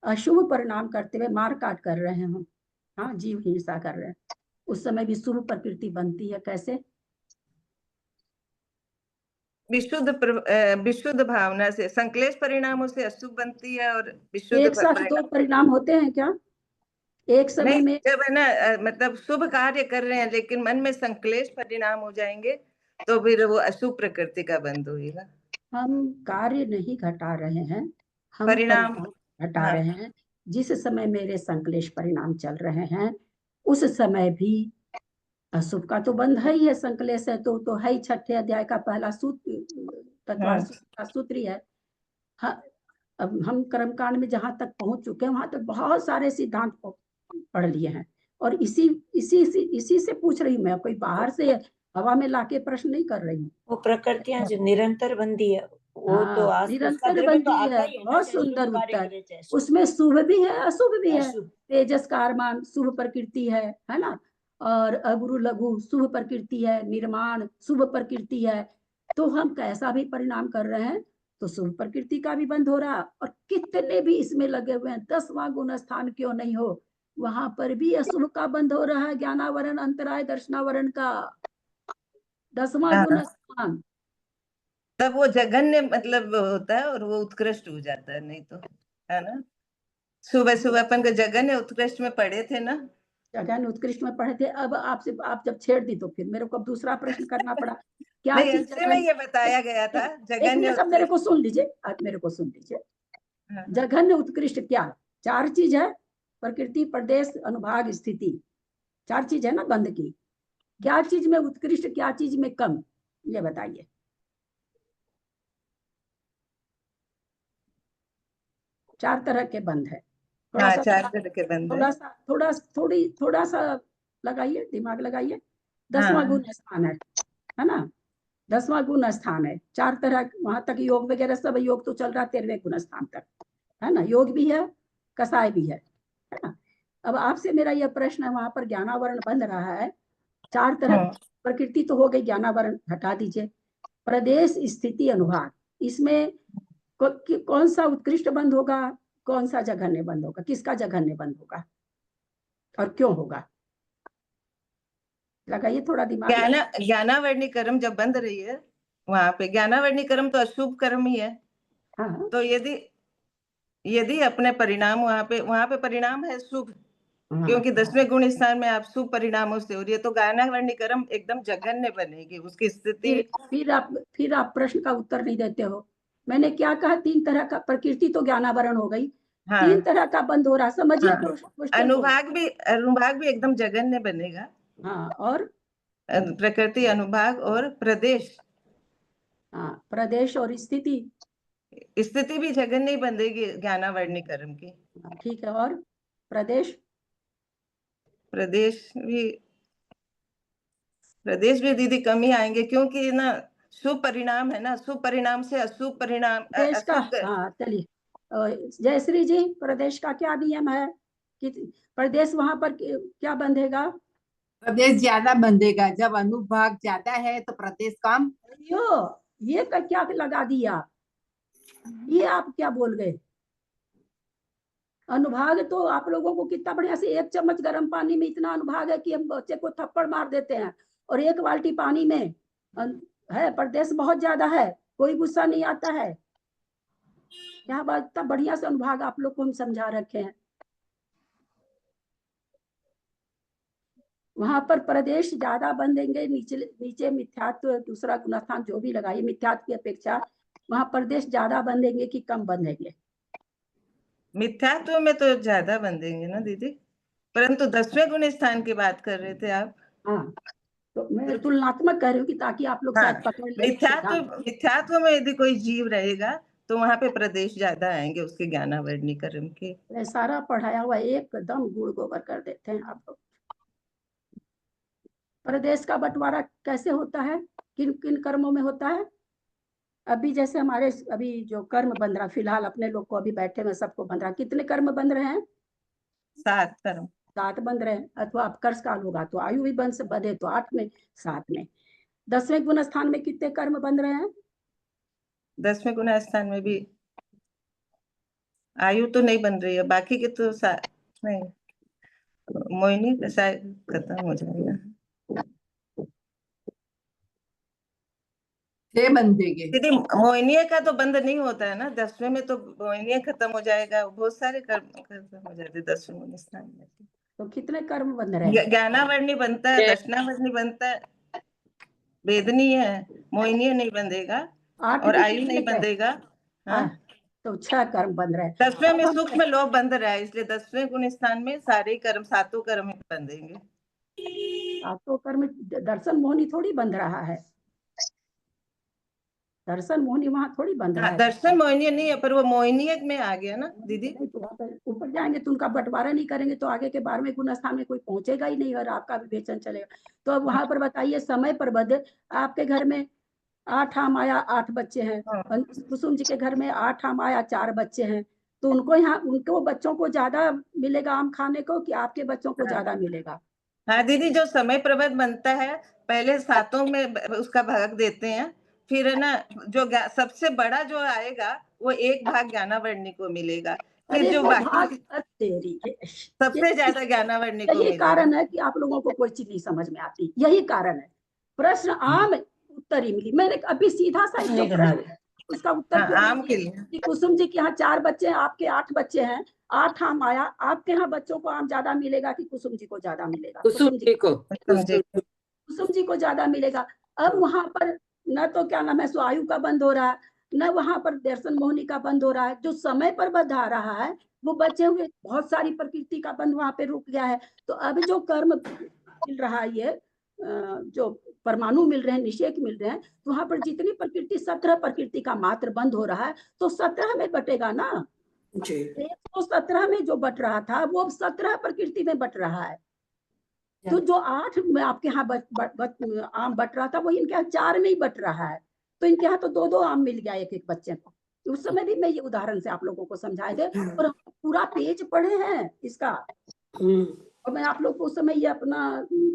अशुभ परिणाम करते हुए मार काट कर रहे हैं हम, हाँ, जीव हिंसा कर रहे हैं, उस समय भी शुभ प्रकृति बनती है। कैसे? विशुद्ध भावना से, संक्लेश परिणामों से अशुभ बनती है और विशुद्ध एक साथ 2 परिणाम होते हैं क्या एक समय में? जब है ना मतलब शुभ कार्य कर रहे हैं लेकिन मन में संक्लेश परिणाम हो जाएंगे तो फिर वो अशुभ प्रकृति का बंध होगा। हम कार्य नहीं घटा रहे हैं, हम परिणाम घटा रहे हैं। जिस समय मेरे संक्लेश परिणाम चल रहे हैं उस समय भी अशुभ का तो बंध है ही है, संक्लेश है तो है ही। 6ठे अध्याय का पहला सूत्र, तत्वार्थ का सूत्र ही है। अब हम कर्मकांड में जहां तक पहुंच चुके हैं वहां तक बहुत सारे सिद्धांत पढ़ लिए हैं, और इसी से पूछ रही हूँ मैं, कोई बाहर से हवा में लाके प्रश्न नहीं कर रही हूँ। वो प्रकृतियां जो निरंतर बंदी है वो तो निरंतर बंदी है। बहुत सुंदर उत्तर। उसमें शुभ भी है अशुभ भी है। तेजस कारमान शुभ प्रकृति है ना, और अगुरु लघु शुभ प्रकृति है, निर्माण शुभ प्रकृति है। तो हम कैसा भी परिणाम कर रहे हैं तो शुभ प्रकृति का भी बंध हो रहा, और कितने भी इसमें लगे हुए हैं, 10वां गुण स्थान क्यों नहीं हो, वहां पर भी अशुभ का बंध हो रहा है। ज्ञानावरण अंतराय दर्शनावरण का 10वां गुण स्थान, तब वो जघन्य मतलब होता है और वो उत्कृष्ट हो जाता है, नहीं तो, है ना। सुबह सुबह अपन को जघन्य उत्कृष्ट में पढ़े थे ना, जघन्य उत्कृष्ट में पढ़े थे। अब आपसे आप जब छेड़ दी तो फिर मेरे को अब दूसरा प्रश्न करना पड़ा। क्या चीज में ये बताया गया था जघन्य? सब मेरे को सुन लीजिए, आप मेरे को सुन लीजिए। जघन्य उत्कृष्ट क्या 4 चीज है? प्रकृति, प्रदेश, अनुभाग, स्थिति। 4 चीज है ना बंध की, क्या चीज में उत्कृष्ट, क्या चीज में कम, ये बताइए। चार तरह के बंध है, थोड़ा हाँ, सा 4 तरह के बंद है। थोड़ा सा लगाइए, दिमाग लगाइए। 10वां गुण स्थान है ना, 10वां गुण स्थान है। 4 तरह, वहां तक योग वगैरह सब, योग तो चल रहा है 13वें गुण स्थान तक, है ना। योग भी है, कसाय भी है ना। अब आपसे मेरा यह प्रश्न है, वहां पर ज्ञानावरण बंध रहा है। 4 तरह प्रकृति तो हो गई, ज्ञानावरण हटा दीजिए। प्रदेश, स्थिति, अनुभाग, इसमें कौन सा उत्कृष्ट बंध होगा, कौन सा जघन्य बंध होगा, किसका जघन्य बंध होगा और क्यों होगा? लगाइए थोड़ा दिमाग। ज्ञानावर्णी कर्म जब बंध रही है, वहां पे ज्ञानावर्णी कर्म तो अशुभ कर्म ही है। हाँ। तो यदि अपने परिणाम वहां पे परिणाम है शुभ, क्योंकि 10वें गुण स्थान में आप शुभ परिणामों से हो रही है, तो ज्ञानावर्णी कर्म एकदम जघन्य बनेगी उसकी स्थिति। फिर आप प्रश्न का उत्तर नहीं देते हो। मैंने क्या कहा, 3 तरह का, प्रकृति तो ज्ञानावरण हो गई, 3 तरह का बंद हो रहा, समझिए। अनुभाग भी एकदम जघन्य बनेगा। हाँ, और प्रकृति, अनुभाग और प्रदेश। हाँ, प्रदेश और स्थिति भी जघन्य ही बनेगी ज्ञानावर्णी कर्म की। ठीक है, और प्रदेश भी दीदी कम ही आएंगे, क्योंकि ना शुभ परिणाम है ना, शुभ परिणाम से अशुभ परिणाम। प्रदेश का, हाँ चलिए, जयश्री जी, प्रदेश का क्या नियम है कि प्रदेश वहां पर क्या बंधेगा? प्रदेश ज्यादा बंधेगा, जब अनुभाग ज्यादा है तो प्रदेश कम। ये क्या लगा दिया, ये आप क्या बोल गए? अनुभाग तो आप लोगों को कितना बढ़िया से, 1 चम्मच गर्म पानी में इतना अनुभाग है कि हम बच्चे को थप्पड़ मार देते हैं, और 1 बाल्टी पानी में है प्रदेश बहुत ज्यादा है, कोई गुस्सा नहीं आता है। यहाँ बात इतना बढ़िया से अनुभाग आप लोग को हम समझा रखे हैं। वहां पर प्रदेश ज्यादा बंधेंगे, नीचे मिथ्यात्व, दूसरा गुणस्थान जो भी लगाइए, मिथ्यात्व की अपेक्षा वहां प्रदेश ज्यादा बंधेंगे कि कम बंधेंगे? मिथ्यात्व में तो ज्यादा बंधेंगे ना दीदी, परंतु 10वें गुण स्थान की बात कर रहे थे आप। हाँ, तो मैं तुलनात्मक कह रही हूँ कि ताकि आप लोग शायद पकड़ लें। मिथ्यात्व में यदि कोई जीव रहेगा तो वहां पे प्रदेश ज्यादा आएंगे उसके ज्ञानावर्णी कर्म के। सारा पढ़ाया हुआ एकदम गुड़ गोबर कर देते हैं आप लोग। प्रदेश का बंटवारा कैसे होता है, किन किन कर्मों में होता है? अभी जैसे हमारे अभी जो कर्म बंध रहा, फिलहाल अपने लोग को अभी बैठे में सबको बंध रहा, कितने कर्म बंध रहे हैं? 7 कर्म, 7 बंध रहे हैं। अथवा अपकर्ष काल होगा तो आयु भी बंधे तो 8 में, 7 में। 10वें गुण स्थान में कितने कर्म बंध रहे हैं? 10वें गुण स्थान में भी आयु तो नहीं बन रही है, बाकी के तो नहीं, मोहिनी का शायद खत्म हो जाएगा। 6 बंधेंगे दीदी, मोहिनी का तो बंद नहीं होता है ना 10वें में, तो मोहिनी खत्म हो जाएगा, बहुत सारे कर्म खत्म हो जाते 10वें गुण स्थान में। तो कितने कर्म बंध रहे हैं? ज्ञानावर्णी बनता है, दक्षिणावर्णी बनता है, वेदनी है, मोहिनी नहीं बंधेगा, और आयु नहीं बंधेगा। हाँ, तो 6 कर्म बंध रहे हैं। 10वें में सूक्ष्म लोभ बंध रहा है, इसलिए 10वें गुण स्थान में सारे कर्म, 7 कर्म बंधेंगे। 7 कर्म दर्शन मोहिनी थोड़ी बंध रहा है, दर्शन मोहिनी वहां थोड़ी बंध रहा है। दर्शन मोहिनी नहीं है, पर वो मोहिनी में आ गया ना दीदी। ऊपर जाएंगे तो उनका बंटवारा नहीं करेंगे तो आगे के 12वें गुण स्थान में कोई पहुंचेगा ही नहीं, और आपका विवेचन चलेगा। तो अब वहां पर बताइए, समय पर बद आपके घर में 8 आम आया, 8 बच्चे हैं, कुसुम जी के घर में 8 आम आया, 4 बच्चे हैं, तो उनको बच्चों को ज्यादा मिलेगा आम खाने को कि आपके बच्चों को ज्यादा मिलेगा? हाँ दीदी, जो समय प्रबंध बनता है पहले 7 में उसका भाग देते हैं, फिर है ना जो सबसे बड़ा जो आएगा वो 1 भाग ज्ञानावर्णी को मिलेगा, फिर जो बाकी सबसे ज्यादा ज्ञानावर्णी को यही मिलेगा। कारण है कि आप लोगों को कोई चीज नहीं समझ में आती, यही कारण है। प्रश्न आम उत्तर ही मिली, मैंने अभी सीधा सा उसका उत्तर आम के लिए कि कुसुम जी के यहाँ 4 बच्चे हैं, आपके 8 बच्चे हैं, 8 आम आया, आपके यहाँ बच्चों को आम ज्यादा मिलेगा कि कुसुम जी को ज्यादा मिलेगा? कुसुम जी को ज्यादा मिलेगा। अब वहां पर न तो क्या नाम है, आयु का बंद हो रहा है, न वहां पर दर्शन मोहिनी का बंध हो रहा है, जो समय पर बधा रहा है वो बचे हुए बहुत सारी प्रकृति का बंध वहां पे रुक गया है। तो अब जो कर्म मिल रहा है, ये जो परमाणु मिल रहे हैं, निषेक मिल रहे हैं, तो वहां पर जितनी प्रकृति 17 प्रकृति का मात्र बंद हो रहा है, तो 17 में बटेगा ना। 117 में जो बट रहा था वो अब 17 प्रकृति में बट रहा है। तो जो 8 में आपके यहाँ आम बट रहा था वो इनके यहाँ 4 में ही बट रहा है। तो इनके यहाँ तो 2-2 आम मिल गया एक एक बच्चे को। उस समय भी मैं ये उदाहरण से आप लोगों को समझाए थे और पूरा पेज पढ़े हैं इसका। और मैं आप लोग को उस समय ये अपना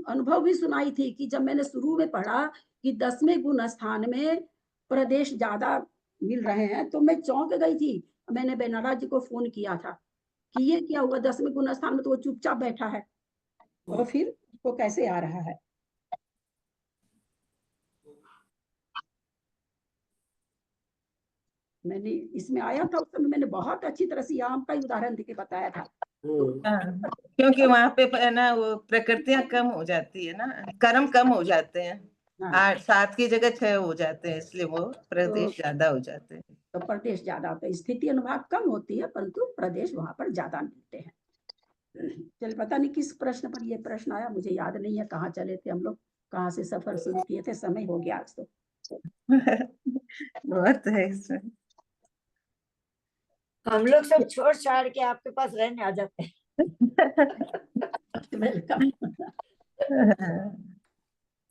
अनुभव भी सुनाई थी कि जब मैंने शुरू में पढ़ा कि 10वें गुण स्थान में प्रदेश ज्यादा मिल रहे हैं, तो मैं चौंक गई थी। मैंने बेनारा जी को फोन किया था कि ये क्या हुआ, 10वें गुण स्थान में तो वो चुपचाप बैठा है और फिर वो कैसे आ रहा है। मैंने इसमें आया था उस समय, मैंने बहुत अच्छी तरह से आम का उदाहरण देके बताया था। क्योंकि वहां पे है ना वो प्रकृतियां कम हो जाती है ना, कर्म कम हो जाते हैं। 8-7 की जगह 6 हो जाते हैं, इसलिए वो प्रदेश ज्यादा हो जाते हैं। तो प्रदेश ज्यादा होता है, स्थिति अनुभाग कम होती है परंतु प्रदेश वहां पर ज्यादा मिलते हैं। चल पता नहीं किस प्रश्न पर ये प्रश्न आया, मुझे याद नहीं है कहाँ चले थे हम लोग, कहाँ से सफर शुरू किए थे। समय हो गया आज तो। बहुत है इसमें। हम लोग सब छोड़ छाड़ के आपके पास रहने आ जाते हैं। वेलकम।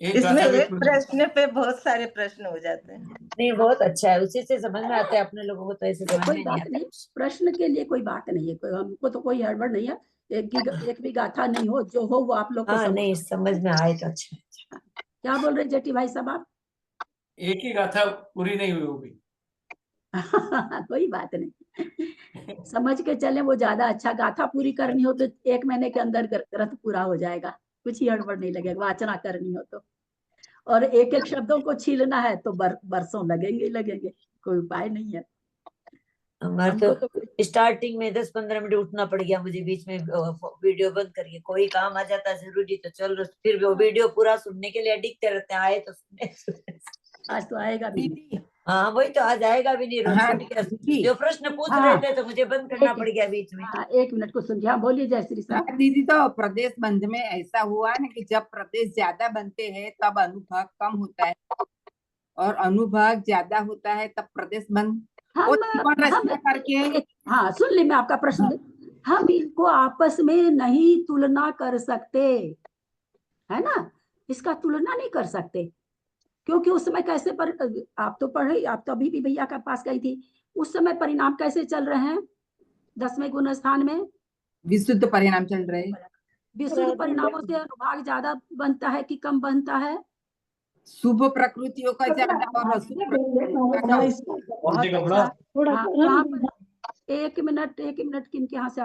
इसमें एक प्रश्न पे बहुत सारे प्रश्न हो जाते हैं। नहीं, बहुत अच्छा है, उसी से समझ में आता है। अपने लोगों को तो ऐसे समझ में नहीं आता। प्रश्न के लिए कोई बात नहीं है, हमको तो कोई हड़बड़ नहीं है। एक भी गाथा नहीं हो, जो हो वो आप लोग को नहीं समझ में आए तो अच्छा। क्या बोल रहे जेठी भाई साहब आप? एक ही गाथा पूरी नहीं हुई होगी। कोई बात नहीं, समझ के चले वो ज्यादा अच्छा। गाथा पूरी करनी हो तो 1 महीने के अंदर ग्रंथ पूरा हो जाएगा, कुछ ही हड़बड़ नहीं लगेगा। वाचना करनी हो तो, और एक एक शब्दों को छीलना है तो बरसों लगेंगे, कोई उपाय नहीं है। हमारे तो स्टार्टिंग में 10-15 मिनट उठना पड़ गया मुझे, बीच में वीडियो बंद करके। कोई काम आ जाता है जरूरी तो चलो, फिर वो वीडियो पूरा सुनने के लिए अडिक्ट रहते हैं। आए तो सुनने। आज तो आएगा भी। हाँ वही तो, आज आएगा भी नहीं। रोज जो प्रश्न पूछ रहे थे तो मुझे बंद करना पड़ गया बीच में। 1 मिनट को सुन। हाँ बोलिए जयश्री साहब। दीदी, तो प्रदेश बंध में ऐसा हुआ ना कि जब प्रदेश ज्यादा बनते हैं तब अनुभाग कम होता है, और अनुभाग ज्यादा होता है तब प्रदेश बंद। हाँ सुन ली मैं आपका प्रश्न। हम इनको आपस में नहीं तुलना कर सकते, है ना। इसका तुलना नहीं कर सकते, क्योंकि उस समय कैसे आप तो पढ़े, आप तो अभी भी भैया के पास गई थी। उस समय परिणाम कैसे चल रहे हैं 10वें गुण स्थान में? विशुद्ध परिणाम चल रहे हैं। विशुद्ध परिणामों से अनुभाग ज्यादा बनता है कि कम बनता है? शुभ प्रकृतियों का ज्यादा और अशुभ प्रकृतियों का कम। एक मिनट किनके यहाँ से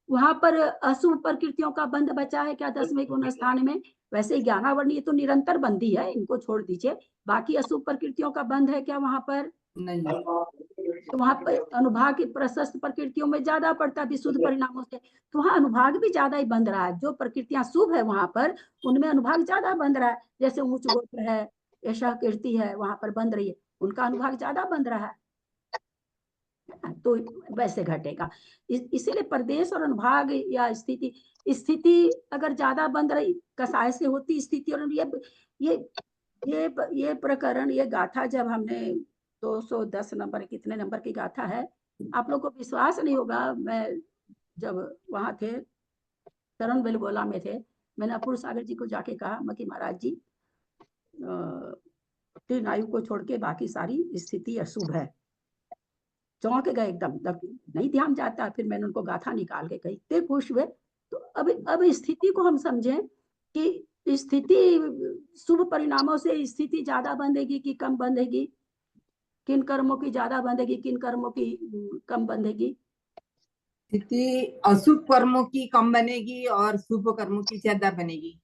वहां पर अशुभ प्रकृतियों का बंध बचा है क्या 10वें गुण स्थान में? वैसे ज्ञानावर्णी तो निरंतर बंदी है, इनको छोड़ दीजिए। बाकी अशुभ प्रकृतियों का बंध है क्या वहां पर? नहीं। तो वहां पर अनुभाग की प्रशस्त प्रकृतियों में ज्यादा पड़ता है विशुद्ध परिणामों से, तो वहाँ अनुभाग भी ज्यादा ही बंध रहा है। जो प्रकृतियां शुभ है वहां पर उनमें अनुभाग ज्यादा बंध रहा है। जैसे ऊंच गोत्र है, ऐसा कीर्ति है, वहां पर बंध रही है, उनका अनुभाग ज्यादा बंध रहा है, तो वैसे घटेगा। इसीलिए प्रदेश और अनुभाग या स्थिति अगर ज्यादा बंद रही, कसाय से होती स्थिति। और ये प्रकरण, ये गाथा जब हमने 210 नंबर, कितने नंबर की गाथा है, आप लोग को विश्वास नहीं होगा। मैं जब वहां थे तरुण बेलगोला में थे, मैंने अपूर्व सागर जी को जाके कहा कि महाराज जी 3 आयु को छोड़ के बाकी सारी स्थिति अशुभ है। चौंक गए एकदम, नहीं ध्यान जाता। फिर मैंने उनको गाथा निकाल के कही, इतने खुश हुए। तो अब स्थिति को हम समझें कि स्थिति शुभ परिणामों से स्थिति ज्यादा बंधेगी कि कम बंधेगी? किन कर्मों की ज्यादा बंधेगी, किन कर्मों की कम बंधेगी? स्थिति अशुभ कर्मों की कम बनेगी और शुभ कर्मों की ज्यादा बनेगी।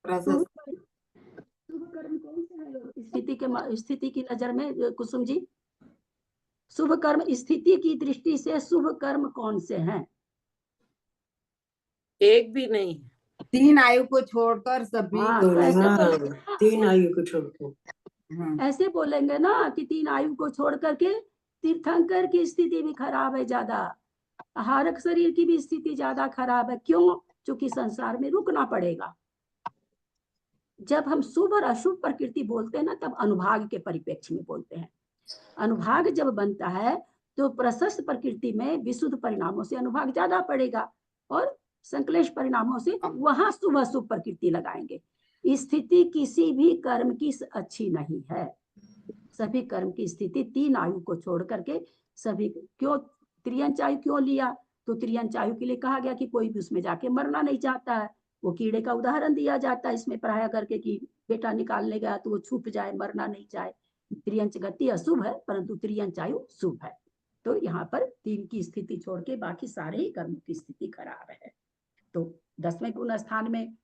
शुभ कर्म कौन से है स्थिति की नजर में कुसुम जी? शुभ कर्म स्थिति की दृष्टि से शुभ कर्म कौन से हैं? एक भी नहीं। 3 आयु को छोड़कर सभी। 3 आयु को छोड़कर ऐसे बोलेंगे ना कि 3 आयु को छोड़ करके तीर्थंकर की स्थिति भी खराब है ज्यादा, आहारक शरीर की भी स्थिति ज्यादा खराब है। क्यों? क्योंकि संसार में रुकना पड़ेगा। जब हम शुभ और अशुभ प्रकृति बोलते हैं ना, तब अनुभाग के परिप्रेक्ष्य में बोलते हैं। अनुभाग जब बनता है तो प्रशस्त प्रकृति में विशुद्ध परिणामों से अनुभाग ज्यादा पड़ेगा और संक्लेश परिणामों से वहां शुभ अशुभ प्रकृति लगाएंगे। स्थिति किसी भी कर्म की अच्छी नहीं है। सभी कर्म की स्थिति 3 आयु को छोड़ करके सभी, क्यों त्रियंच आयु क्यों लिया? तो त्रियंच आयु के लिए कहा गया कि कोई भी उसमें जाके मरना नहीं चाहता है। वो कीड़े का उदाहरण दिया जाता है इसमें पढ़ाया करके कि बेटा निकालने गया तो वो छुप जाए, मरना नहीं चाहे। त्रियंच गति अशुभ है परंतु त्रियंच आयु शुभ है। तो यहाँ पर 3 की स्थिति छोड़ के बाकी सारे ही कर्मों की स्थिति खराब है। तो 10वें गुण स्थान में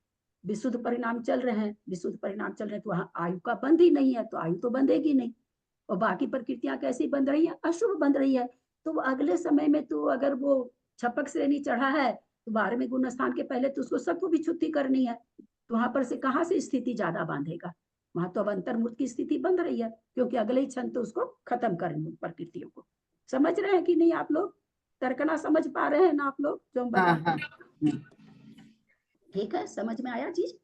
विशुद्ध परिणाम चल रहे हैं, विशुद्ध परिणाम चल रहे हैं तो वहां आयु का बंध ही नहीं है, तो आयु तो बंधेगी नहीं। और बाकी प्रकृतियां कैसी बंध रही है? अशुभ बंध रही है। तो अगले समय में तो अगर वो छपक श्रेणी चढ़ा है तो 12वें गुण स्थान के पहले तो उसको सबको भी छुट्टी करनी है, तो वहां पर से कहाँ से स्थिति ज्यादा बांधेगा? वहां तो अब अंतर्मुक्त की स्थिति बंध रही है, क्योंकि अगले ही क्षण तो उसको खत्म करनी है प्रकृतियों को। समझ रहे हैं कि नहीं आप लोग? तर्कना समझ पा रहे हैं ना आप लोग जो हम बताते हैं? ठीक है, समझ में आया चीज?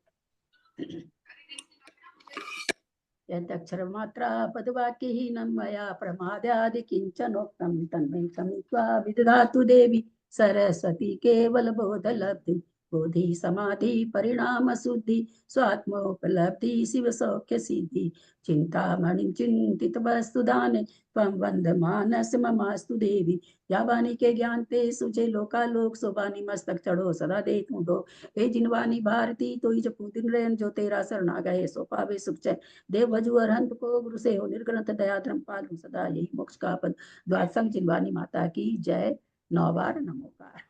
यदक्षर मात्रा पदवाक्यहीनं मया प्रमादादि किंचनोक्तं तन्मे समित्वा विदधातु देवी सरस्वती केवल बोध लब्धि बोधि समाधि परिणाम शुद्धि स्वात्मोपलब्धि शिव सौख्य सिद्धि चिंतामणि चिंतित वस्तु दाने त्वं वंद मानस ममास्तु देवी। या वाणी के ज्ञान पे सुझे लोकालोक सोबानी मस्तक चढ़ो सदा दे तू दो। हे जिनवानी भारती तो ही जपू दिन रैन जो तेरा शरण आ गए सो पावे सुख चैन। देव भजु अरहंत को गुरु से हो निर्ग्रंथ दया धर्म पालू सदा यही मोक्ष का पद। द्वादशंग जिनवानी माता की जय। 9 बार नमोकार।